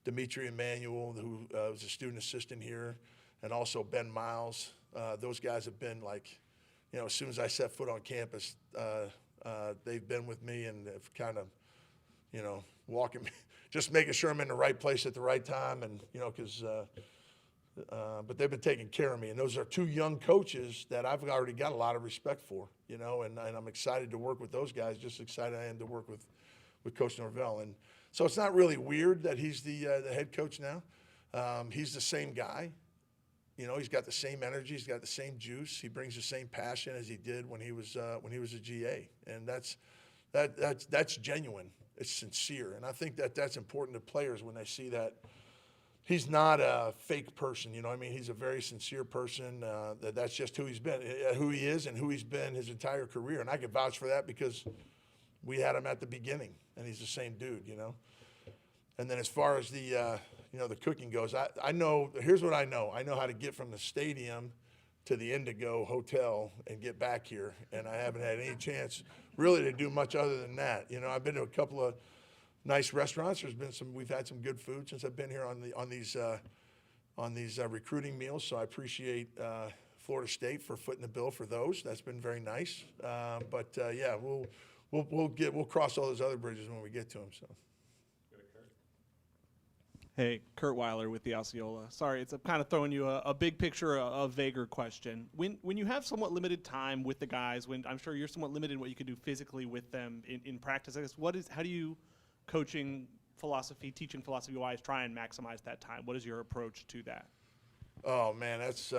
Dimitri Emanuel, who was a student assistant here, and also Ben Miles. Those guys have been like, you know, as soon as I set foot on campus, they've been with me and have kind of, you know, walking me, just making sure I'm in the right place at the right time, and you know, because. But they've been taking care of me, and those are two young coaches that I've already got a lot of respect for, you know, and I'm excited to work with those guys, just excited I am to work with Coach Norvell. And so it's not really weird that he's the head coach now. He's the same guy. You know, he's got the same energy, he's got the same juice, he brings the same passion as he did when he was a GA, and that's genuine, it's sincere, and I think that's important to players when they see that. He's not a fake person, you know what I mean? He's a very sincere person. That's just who he's been, who he is and who he's been his entire career. And I can vouch for that because we had him at the beginning, and he's the same dude, you know? And then as far as the cooking goes, I know, here's what I know. I know how to get from the stadium to the Indigo Hotel and get back here, and I haven't had any chance really to do much other than that. You know, I've been to a couple of nice restaurants. We've had some good food since I've been here on these recruiting meals. So I appreciate Florida State for footing the bill for those. That's been very nice. But yeah, we'll cross all those other bridges when we get to them. So. Hey, Kurt Weiler with the Osceola. Sorry, I'm kind of throwing you a big picture, a vaguer question. When you have somewhat limited time with the guys, when I'm sure you're somewhat limited in what you can do physically with them in practice, I guess how do you coaching philosophy, teaching philosophy-wise, try and maximize that time? What is your approach to that? Oh man, that's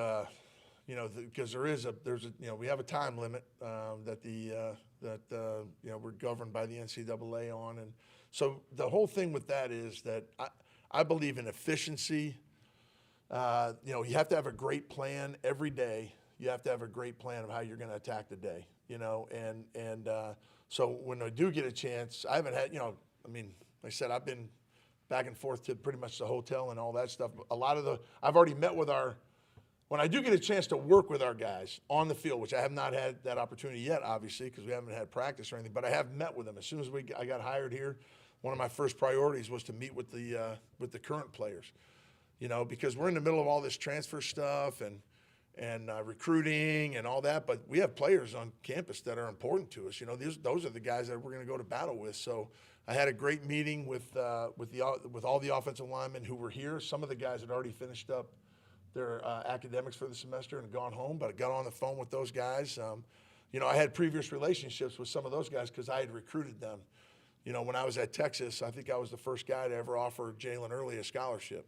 because there's a we have a time limit that we're governed by the NCAA on, and so the whole thing with that is that I believe in efficiency. You have to have a great plan every day. You have to have a great plan of how you're going to attack the day. And so when I do get a chance, I haven't had like I said, I've been back and forth to pretty much the hotel and all that stuff. I've already met with when I do get a chance to work with our guys on the field, which I have not had that opportunity yet, obviously, because we haven't had practice or anything, but I have met with them. As soon as I got hired here, one of my first priorities was to meet with the current players, because we're in the middle of all this transfer stuff and recruiting and all that, but we have players on campus that are important to us. Those are the guys that we're going to go to battle with. So I had a great meeting with all the offensive linemen who were here. Some of the guys had already finished up their academics for the semester and gone home, but I got on the phone with those guys. I had previous relationships with some of those guys because I had recruited them. When I was at Texas, I think I was the first guy to ever offer Jalen Early a scholarship.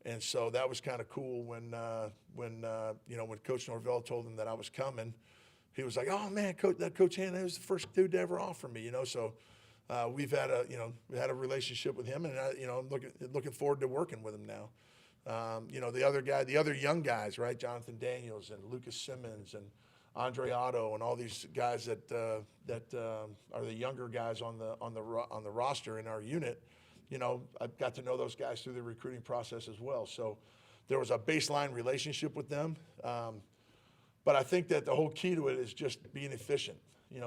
And so that was kind of cool when Coach Norvell told him that I was coming. He was like, "Oh man, Coach Hanna was the first dude to ever offer me." So we've had a relationship with him, and I'm looking forward to working with him now. The other young guys, right? Jonathan Daniels and Lucas Simmons and Andre Otto and all these guys that are the younger guys on the roster in our unit. I've got to know those guys through the recruiting process as well. So there was a baseline relationship with them. But I think that the whole key to it is just being efficient.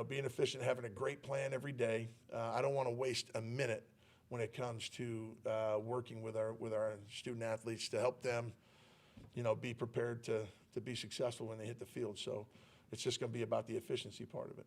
Being efficient, having a great plan every day. I don't want to waste a minute when it comes to working with our student athletes to help them, be prepared to be successful when they hit the field. So it's just going to be about the efficiency part of it.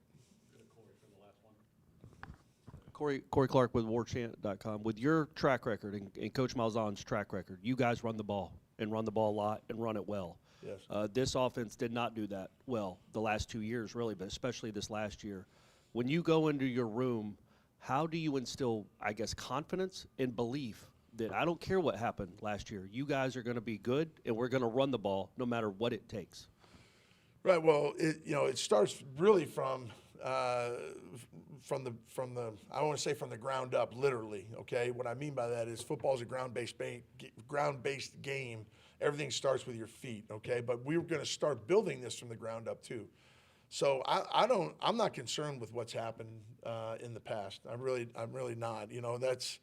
Corey Clark with warchant.com. With your track record and Coach Malzahn's track record, you guys run the ball a lot and run it well. Yes. This offense did not do that well the last 2 years, really, but especially this last year. When you go into your room, how do you instill, I guess, confidence and belief that I don't care what happened last year, you guys are going to be good and we're going to run the ball no matter what it takes? Right. Well, it starts really from the I don't want to say from the ground up, literally. Okay. What I mean by that is football is a ground-based game. Everything starts with your feet. Okay. But we're going to start building this from the ground up too. So I'm not concerned with what's happened in the past. I'm really not. That's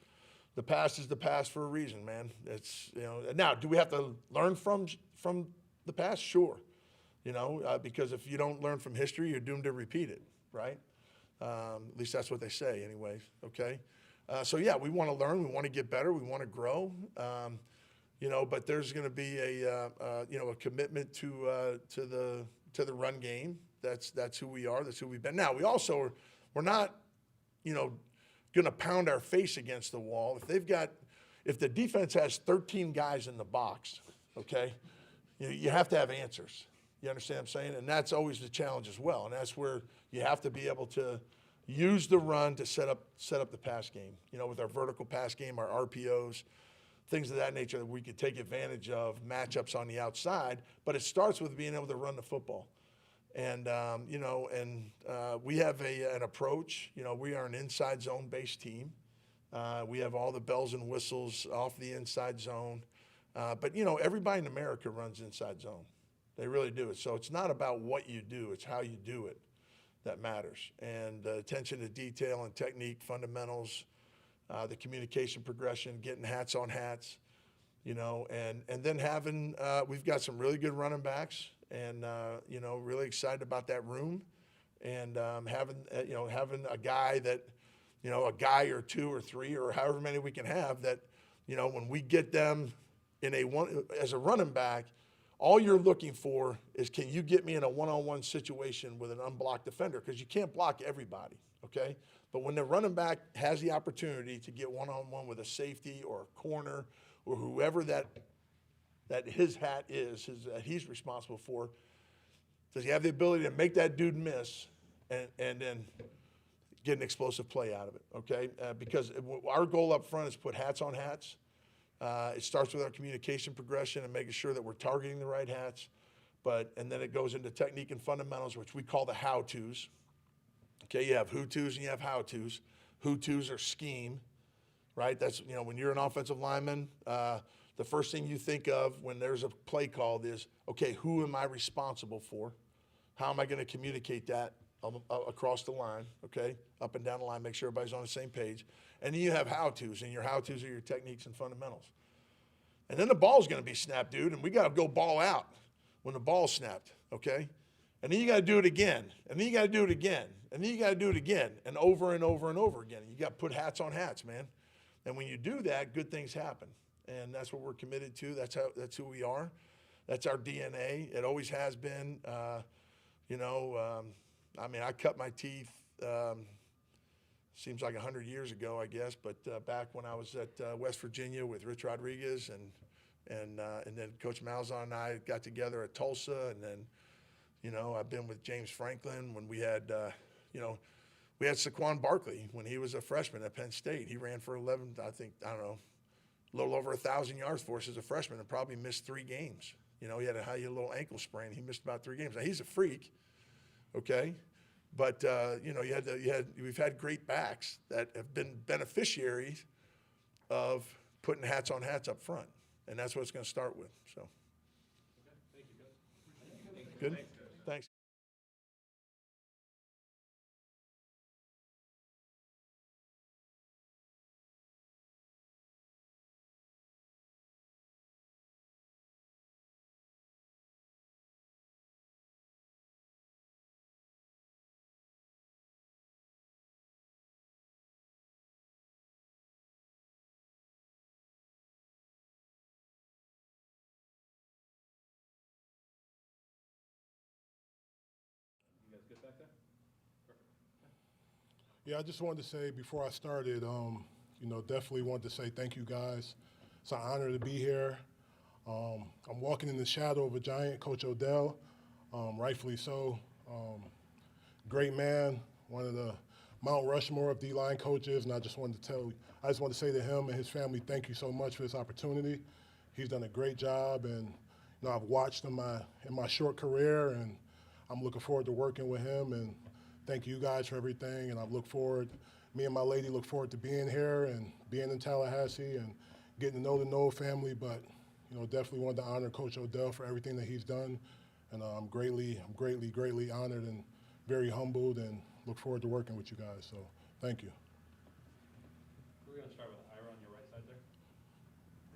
the past is the past for a reason, man. It's now, do we have to learn from the past? Sure. Because if you don't learn from history, you're doomed to repeat it, right? At least that's what they say, anyways. Okay. So yeah, we want to learn. We want to get better. We want to grow. But there's going to be a commitment to the run game. That's who we are. That's who we've been. Now we're not, going to pound our face against the wall. If the defense has 13 guys in the box, okay, you have to have answers. You understand what I'm saying? And that's always the challenge as well. And that's where you have to be able to use the run to set up the pass game. With our vertical pass game, our RPOs, things of that nature that we could take advantage of, matchups on the outside. But it starts with being able to run the football. And, we have an approach. We are an inside zone-based team. We have all the bells and whistles off the inside zone. But everybody in America runs inside zone. They really do it. So it's not about what you do, it's how you do it that matters. And the attention to detail and technique, fundamentals, the communication progression, getting hats on hats, and then having, we've got some really good running backs and, really excited about that room and having a guy that, a guy or two or three or however many we can have that, when we get them as a running back, all you're looking for is, can you get me in a one-on-one situation with an unblocked defender? Because you can't block everybody, okay? But when the running back has the opportunity to get one-on-one with a safety or a corner or whoever that his hat is, that he's responsible for, does he have the ability to make that dude miss and then get an explosive play out of it, okay? Because our goal up front is put hats on hats. It starts with our communication progression and making sure that we're targeting the right hats. And then it goes into technique and fundamentals, which we call the how-tos. Okay, you have who-tos and you have how-tos. Who-tos are scheme, right? That's, when you're an offensive lineman, the first thing you think of when there's a play called is, okay, who am I responsible for? How am I going to communicate that across the line, okay, up and down the line, make sure everybody's on the same page. And then you have how-tos, and your how-tos are your techniques and fundamentals. And then the ball's going to be snapped, dude, and we got to go ball out when the ball's snapped, okay? And then you got to do it again, and then you got to do it again, and then you got to do it again, and over and over and over again. You got to put hats on hats, man. And when you do that, good things happen. And that's what we're committed to. That's who we are. That's our DNA. It always has been. I cut my teeth, seems like 100 years ago, I guess, but back when I was at West Virginia with Rich Rodriguez and then Coach Malzahn and I got together at Tulsa, and then, I've been with James Franklin when we had Saquon Barkley when he was a freshman at Penn State. He ran for 11, a little over 1,000 yards for us as a freshman and probably missed 3 games. He had a little ankle sprain. He missed about 3 games. Now, he's a freak, okay? But, we've had great backs that have been beneficiaries of putting hats on hats up front. And that's what it's going to start with, so. Okay, thank you, guys. Good? Thanks. You guys good back there? Perfect. Yeah, I just wanted to say before I started, definitely wanted to say thank you guys. It's an honor to be here. I'm walking in the shadow of a giant, Coach Odell, rightfully so. Great man, one of the Mount Rushmore of D-line coaches, and I just want to say to him and his family, thank you so much for this opportunity. He's done a great job, and I've watched him in my short career, and I'm looking forward to working with him, and thank you guys for everything, and me and my lady look forward to being here and being in Tallahassee and getting to know the Noel family, but definitely wanted to honor Coach Odell for everything that he's done, and I'm greatly honored and very humbled, and look forward to working with you guys, so thank you. We're going to start with Ira on your right side there.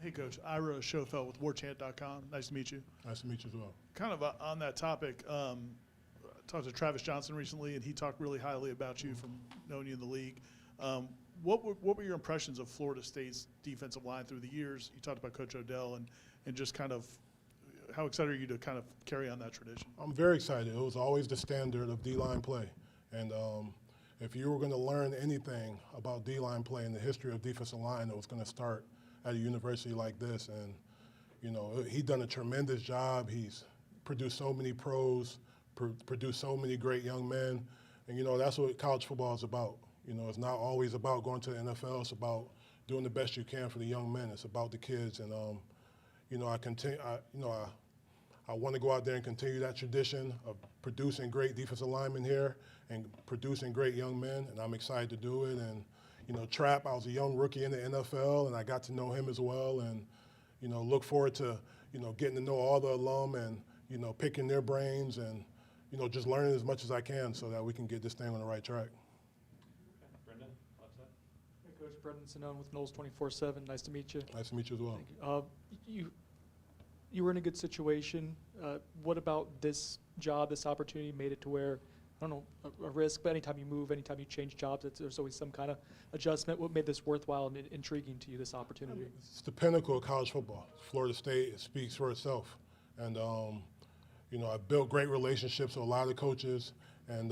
Hey, Coach. Ira Schofeld with warchant.com. Nice to meet you. Nice to meet you as well. Kind of on that topic, talked to Travis Johnson recently, and he talked really highly about you from knowing you in the league. What were your impressions of Florida State's defensive line through the years? You talked about Coach Odell and just kind of how excited are you to kind of carry on that tradition? I'm very excited. It was always the standard of D-line play. And if you were going to learn anything about D-line play in the history of defensive line, it was going to start at a university like this. And, he's done a tremendous job. He's produced so many pros, produced so many great young men. And, that's what college football is about. It's not always about going to the NFL. It's about doing the best you can for the young men. It's about the kids. And, I want to go out there and continue that tradition of producing great defensive linemen here and producing great young men, and I'm excited to do it. And, Trap, I was a young rookie in the NFL, and I got to know him as well, and, look forward to, getting to know all the alum and, picking their brains and, just learning as much as I can so that we can get this thing on the right track. Okay, Brendan, left side. Hey, Coach, Brendan Sinone with Knowles 24/7. Nice to meet you. Nice to meet you as well. Thank you. You were in a good situation. What about this job, this opportunity, made it to where, I don't know, a risk, but anytime you move, anytime you change jobs, there's always some kind of adjustment. What made this worthwhile and intriguing to you, this opportunity? It's the pinnacle of college football. Florida State speaks for itself. And, I've built great relationships with a lot of coaches, and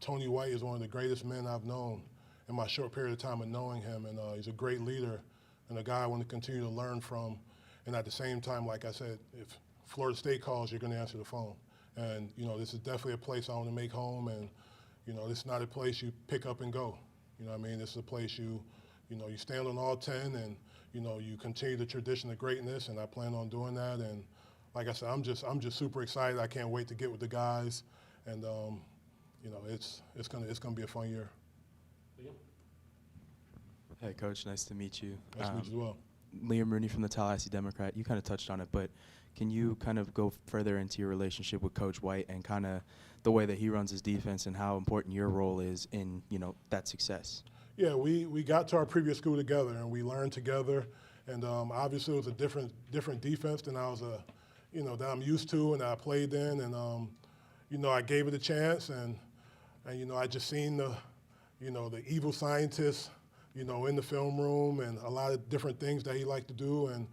Tony White is one of the greatest men I've known in my short period of time of knowing him, and he's a great leader and a guy I want to continue to learn from. And at the same time, like I said, if Florida State calls, you're going to answer the phone. And, this is definitely a place I want to make home. And, You know, this is not a place you pick up and go. You know what I mean? This is a place you stand on all 10 and, you continue the tradition of greatness, and I plan on doing that. And like I said, I'm just super excited. I can't wait to get with the guys, and it's gonna be a fun year. Hey, Coach, nice to meet you. Nice to meet you as well. Liam Rooney from the Tallahassee Democrat. You kind of touched on it, but can you kind of go further into your relationship with Coach White and kind of the way that he runs his defense and how important your role is in, that success? Yeah, we got to our previous school together, and we learned together. And obviously, it was a different defense than I was that I'm used to and I played in. And I gave it a chance, and I just seen the evil scientist, in the film room, and a lot of different things that he liked to do. And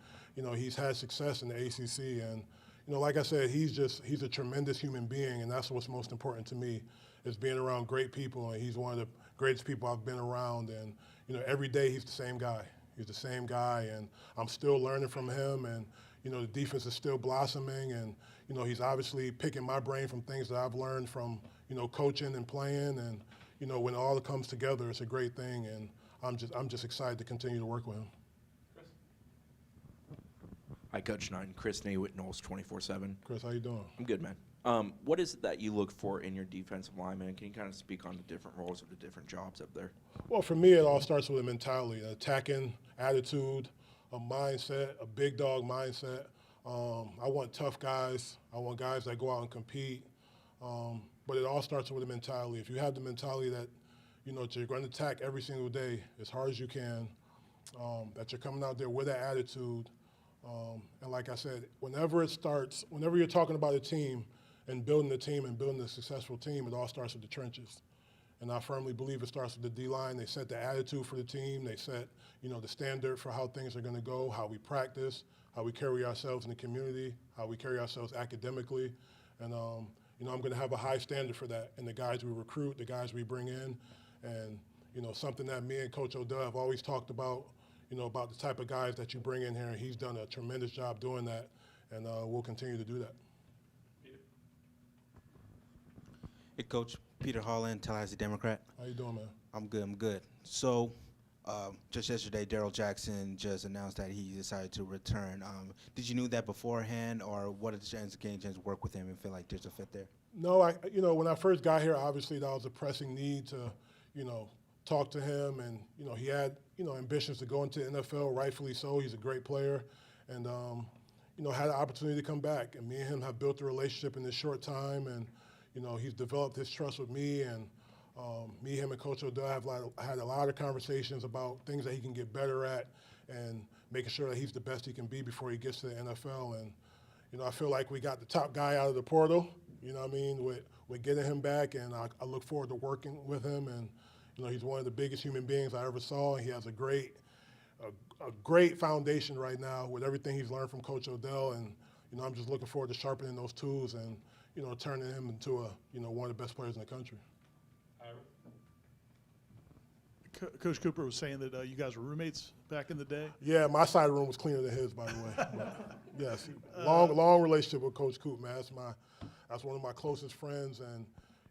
he's had success in the ACC. And like I said, he's a tremendous human being, and that's what's most important to me, is being around great people. And he's one of the greatest people I've been around. And every day he's the same guy. He's the same guy, and I'm still learning from him. And the defense is still blossoming, and he's obviously picking my brain from things that I've learned from coaching and playing. And when it all comes together, it's a great thing. And I'm just excited to continue to work with him. Hi, Coach Knighton. Chris Ney with Knowles 24/7. Chris, how you doing? I'm good, man. What is it that you look for in your defensive lineman? Can you kind of speak on the different roles of the different jobs up there? Well, for me, it all starts with a mentality, an attacking attitude, a mindset, a big dog mindset. I want tough guys. I want guys that go out and compete. But it all starts with a mentality. If you have the mentality that, you're going to attack every single day as hard as you can, that you're coming out there with that attitude. And like I said, whenever you're talking about a team and building a team and building a successful team, it all starts with the trenches. And I firmly believe it starts with the D-line. They set the attitude for the team. They set, the standard for how things are going to go, how we practice, how we carry ourselves in the community, how we carry ourselves academically. And, I'm going to have a high standard for that. And the guys we recruit, the guys we bring in, and, something that me and Coach Odell have always talked about, about the type of guys that you bring in here. And he's done a tremendous job doing that, and we'll continue to do that. Hey, Coach. Peter Holland, Tallahassee Democrat. How you doing, man? I'm good. So, just yesterday, Daryl Jackson just announced that he decided to return. Did you know that beforehand, or what are the chances of getting a chance to work with him and feel like there's a fit there? No, when I first got here, obviously that was a pressing need to, talk to him, and he had, ambitions to go into the NFL, rightfully so. He's a great player, and had an opportunity to come back. And me and him have built a relationship in this short time, and he's developed his trust with me, and me, him, and Coach Odell have had a lot of conversations about things that he can get better at, and making sure that he's the best he can be before he gets to the NFL. And I feel like we got the top guy out of the portal. With getting him back, and I look forward to working with him. And he's one of the biggest human beings I ever saw. He has a great foundation right now with everything he's learned from Coach Odell, and I'm just looking forward to sharpening those tools and turning him into one of the best players in the country. Coach Cooper was saying that you guys were roommates back in the day. Yeah, my side of the room was cleaner than his, by the way. But yes, long relationship with Coach Coop, man. That's one of my closest friends, and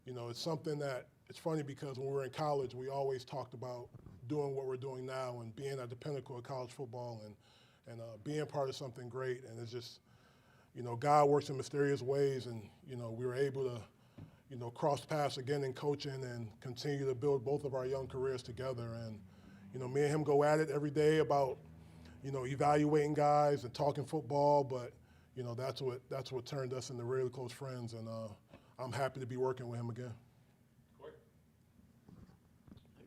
it's something that it's funny because when we were in college, we always talked about doing what we're doing now and being at the pinnacle of college football and being part of something great. And it's just, God works in mysterious ways, and we were able to cross paths again in coaching and continue to build both of our young careers together. And, me and him go at it every day about, evaluating guys and talking football, but, that's what turned us into really close friends, and I'm happy to be working with him again.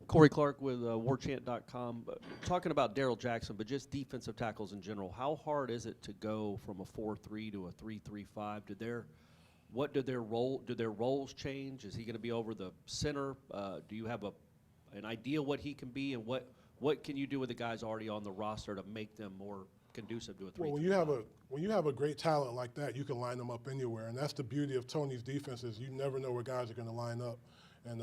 Corey Clark with warchant.com. Talking about Daryl Jackson, but just defensive tackles in general, how hard is it to go from a 4-3 to a 3-3-5? Do their roles change? Is he going to be over the center? Do you have an idea what he can be, and what can you do with the guys already on the roster to make them more conducive to a 3-3-5? Well, when you have a great talent like that, you can line them up anywhere, and that's the beauty of Tony's defense is you never know where guys are going to line up, and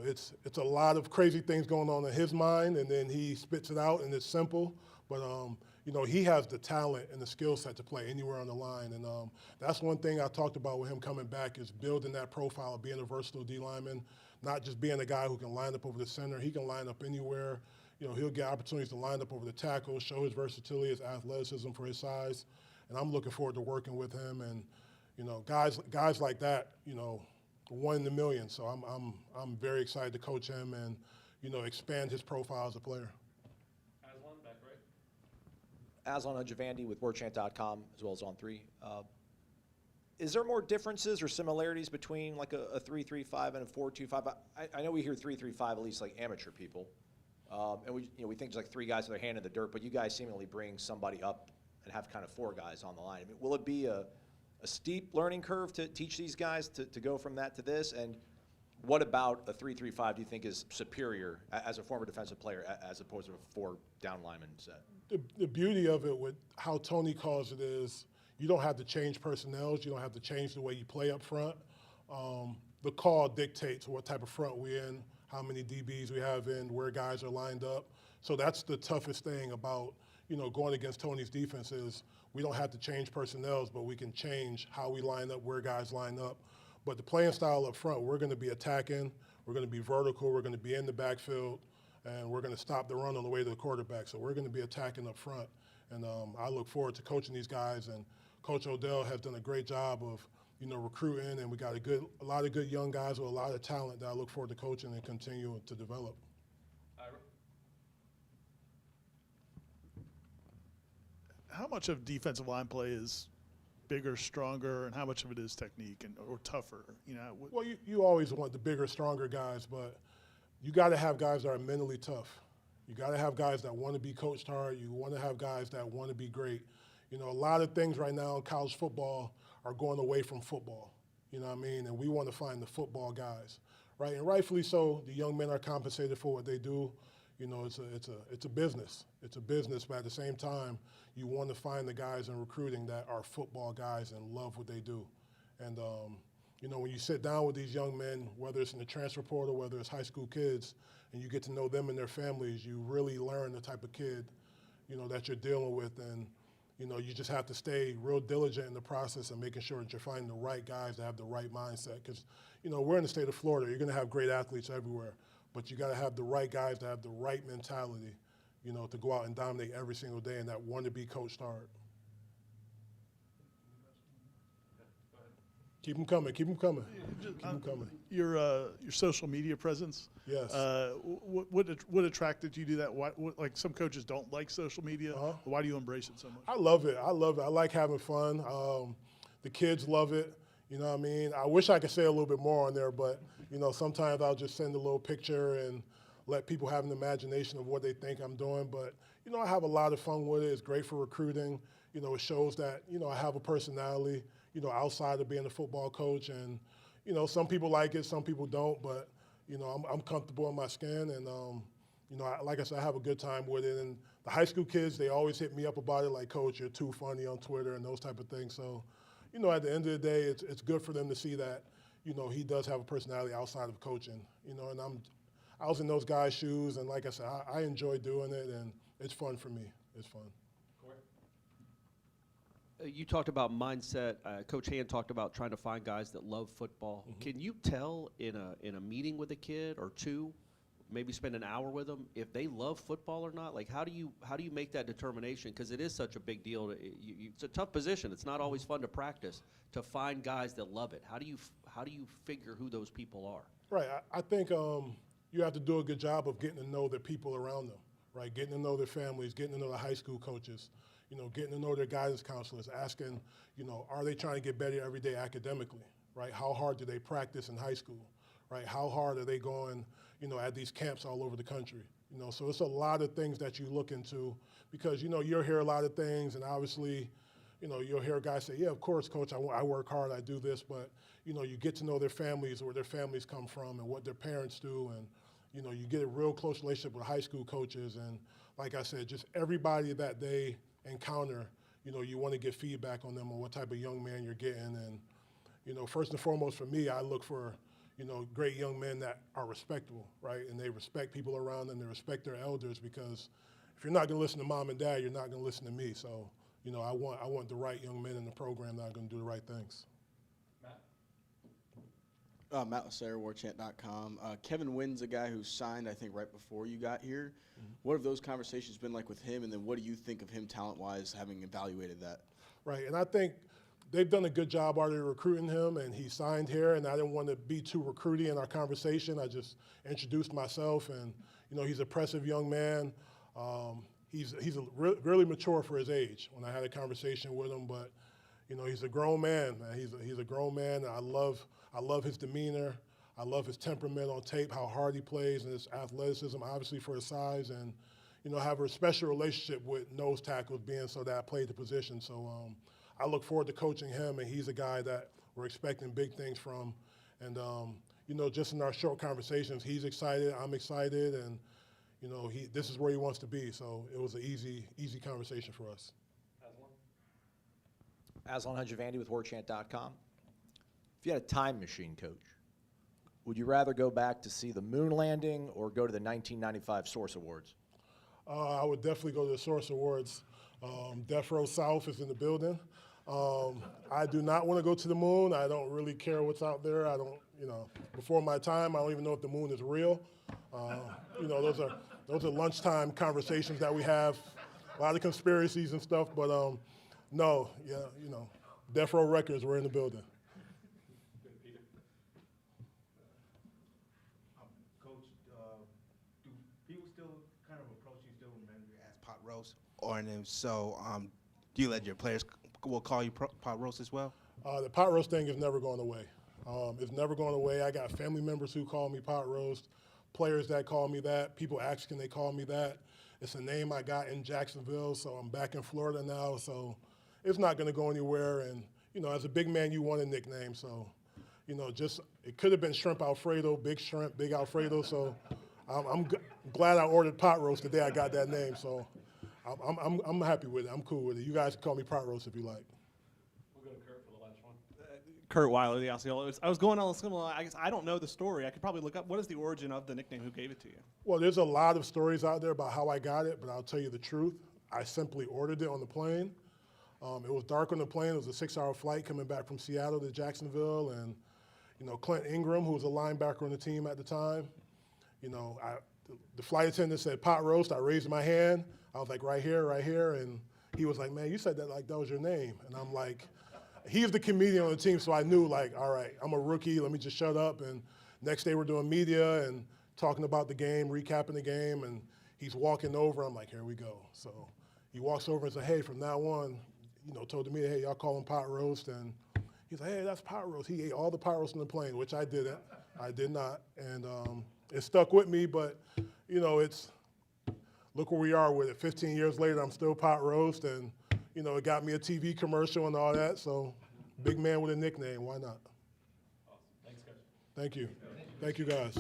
it's a lot of crazy things going on in his mind, and then he spits it out, and it's simple. But you know, he has the talent and the skill set to play anywhere on the line. And that's one thing I talked about with him coming back is building that profile of being a versatile D lineman, not just being a guy who can line up over the center. He can line up anywhere. You know, he'll get opportunities to line up over the tackle, show his versatility, his athleticism for his size. And I'm looking forward to working with him. And, you know, guys like that, you know, 1 in a million. So I'm very excited to coach him and, you know, expand his profile as a player. Aslan, back right. Aslan Javandi with WordChant.com as well as On3. Is there more differences or similarities between like a 3-3-5 and a 4-2-5? I know we hear 3-3-5 at least like amateur people, and we think just like 3 guys with their hand in the dirt, but you guys seemingly bring somebody up and have kind of 4 guys on the line. I mean, will it be a steep learning curve to teach these guys to go from that to this? And what about a 3-3-5 do you think is superior as a former defensive player as opposed to a 4 down lineman set? The beauty of it with how Tony calls it is you don't have to change personnel. You don't have to change the way you play up front. The call dictates what type of front we're in, how many DBs we have in, where guys are lined up. So that's the toughest thing about, you know, going against Tony's defense is we don't have to change personnel, but we can change how we line up, where guys line up. But the playing style up front, we're going to be attacking, we're going to be vertical, we're going to be in the backfield, and we're going to stop the run on the way to the quarterback. So we're going to be attacking up front. And I look forward to coaching these guys. And Coach Odell has done a great job of, you know, recruiting, and we got a lot of good young guys with a lot of talent that I look forward to coaching and continue to develop. Ira. How much of defensive line play is bigger, stronger, and how much of it is technique or tougher? You know. Well, you always want the bigger, stronger guys, but you got to have guys that are mentally tough. You got to have guys that want to be coached hard. You want to have guys that want to be great. You know, a lot of things right now in college football are going away from football. You know what I mean? And we want to find the football guys, right? And rightfully so. The young men are compensated for what they do. You know, it's a business. It's a business, but at the same time, you want to find the guys in recruiting that are football guys and love what they do. And you know, when you sit down with these young men, whether it's in the transfer portal, whether it's high school kids, and you get to know them and their families, you really learn the type of kid, you know, that you're dealing with. And, you know, you just have to stay real diligent in the process and making sure that you're finding the right guys that have the right mindset. Because, you know, we're in the state of Florida. You're going to have great athletes everywhere. But you got to have the right guys that have the right mentality, you know, to go out and dominate every single day and that want to be coached hard. Keep them coming. Keep them coming. Keep them coming. Your social media presence. Yes. What attracted you to that? Like some coaches don't like social media. Why do you embrace it so much? I love it. I love it. I like having fun. The kids love it. You know what I mean? I wish I could say a little bit more on there, but you know, sometimes I'll just send a little picture and let people have an imagination of what they think I'm doing. But you know, I have a lot of fun with it. It's great for recruiting. You know, it shows that, you know, I have a personality, you know, outside of being a football coach. And, you know, some people like it, some people don't. But, you know, I'm comfortable in my skin. And, you know, like I said, I have a good time with it. And the high school kids, they always hit me up about it, like, Coach, you're too funny on Twitter and those type of things. So, you know, at the end of the day, it's good for them to see that, you know, he does have a personality outside of coaching. You know, and I was in those guys' shoes. And like I said, I enjoy doing it. And it's fun for me. It's fun. You talked about mindset. Coach Hand talked about trying to find guys that love football. Mm-hmm. Can you tell in a meeting with a kid or two, maybe spend an hour with them, if they love football or not? Like, how do you make that determination? Because it is such a big deal. It's a tough position. It's not always fun to practice to find guys that love it. How do you figure who those people are? Right. I think you have to do a good job of getting to know the people around them. Right. Getting to know their families. Getting to know the high school coaches. You know, getting to know their guidance counselors, asking, you know, are they trying to get better every day academically, right? How hard do they practice in high school, right? How hard are they going, you know, at these camps all over the country? You know, so it's a lot of things that you look into because, you know, you'll hear a lot of things and obviously, you know, you'll hear guys say, yeah, of course, Coach, I work hard, I do this, but, you know, you get to know their families, where their families come from and what their parents do, and, you know, you get a real close relationship with high school coaches, and like I said, just everybody that they encounter, you know, you want to get feedback on them on what type of young man you're getting. And, you know, first and foremost for me, I look for, you know, great young men that are respectable, right? And they respect people around them, they respect their elders, because if you're not going to listen to mom and dad, you're not going to listen to me. So, you know, I want the right young men in the program that are going to do the right things. Matt Lasser, warchant.com. Kevin Wynn's a guy who signed, I think, right before you got here. What have those conversations been like with him, and then what do you think of him talent-wise, having evaluated that? Right, and I think they've done a good job already recruiting him, and he signed here, and I didn't want to be too recruity in our conversation. I just introduced myself, and, you know, he's an impressive young man. He's really mature for his age when I had a conversation with him, but, you know, he's a grown man, man. He's a grown man. I love his demeanor. I love his temperament on tape, how hard he plays, and his athleticism, obviously for his size, and, you know, have a special relationship with nose tackles being so that I played the position. So I look forward to coaching him, and he's a guy that we're expecting big things from. And, you know, just in our short conversations, he's excited, I'm excited, and, you know, this is where he wants to be. So it was an easy conversation for us. Aslan Hajavandi with warchant.com. If you had a time machine, Coach, would you rather go back to see the moon landing or go to the 1995 Source Awards? I would definitely go to the Source Awards. Death Row South is in the building. I do not want to go to the moon. I don't really care what's out there. I don't, you know, before my time, I don't even know if the moon is real. You know, those are lunchtime conversations that we have, a lot of conspiracies and stuff, but no, yeah, you know, Death Row Records, we're in the building. Coach, do people still kind of approach you still remember you as Pot Roast? Or and if so, do you let your players will call you Pot Roast as well? The pot roast thing is never going away. It's never going away. I got family members who call me pot roast, players that call me that, people ask can they call me that. It's a name I got in Jacksonville, so I'm back in Florida now, so it's not going to go anywhere. And, you know, as a big man, you want a nickname, so, you know, just it could have been Shrimp Alfredo, Big Shrimp, Big Alfredo, so I'm glad I ordered pot roast the day I got that name, so I'm happy with it. I'm cool with it. You guys can call me pot roast if you like. We'll go to Kurt for the last one. Kurt Weiler, the Osceola. I was going on similar. I guess I don't know the story. I could probably look up what is the origin of the nickname. Who gave it to you? Well, there's a lot of stories out there about how I got it, but I'll tell you the truth. I simply ordered it on the plane. It was dark on the plane. It was a 6-hour flight coming back from Seattle to Jacksonville, and, you know, Clint Ingram, who was a linebacker on the team at the time, you know, the flight attendant said pot roast. I raised my hand. I was like, right here, and he was like, man, you said that like that was your name. And I'm like, he's the comedian on the team, so I knew, like, all right, I'm a rookie, let me just shut up. And next day we're doing media and talking about the game, recapping the game, and he's walking over. I'm like, here we go. So he walks over and says, hey, from now on, you know, told the media, hey, y'all call him pot roast. And he's like, hey, that's pot roast. He ate all the pot roast on the plane, which I didn't. I did not. And it stuck with me, but, you know, look where we are with it. 15 years later, I'm still pot roast, and, you know, it got me a TV commercial and all that, so big man with a nickname, why not? Awesome. Thanks, Coach. Thank you. Thank you, guys.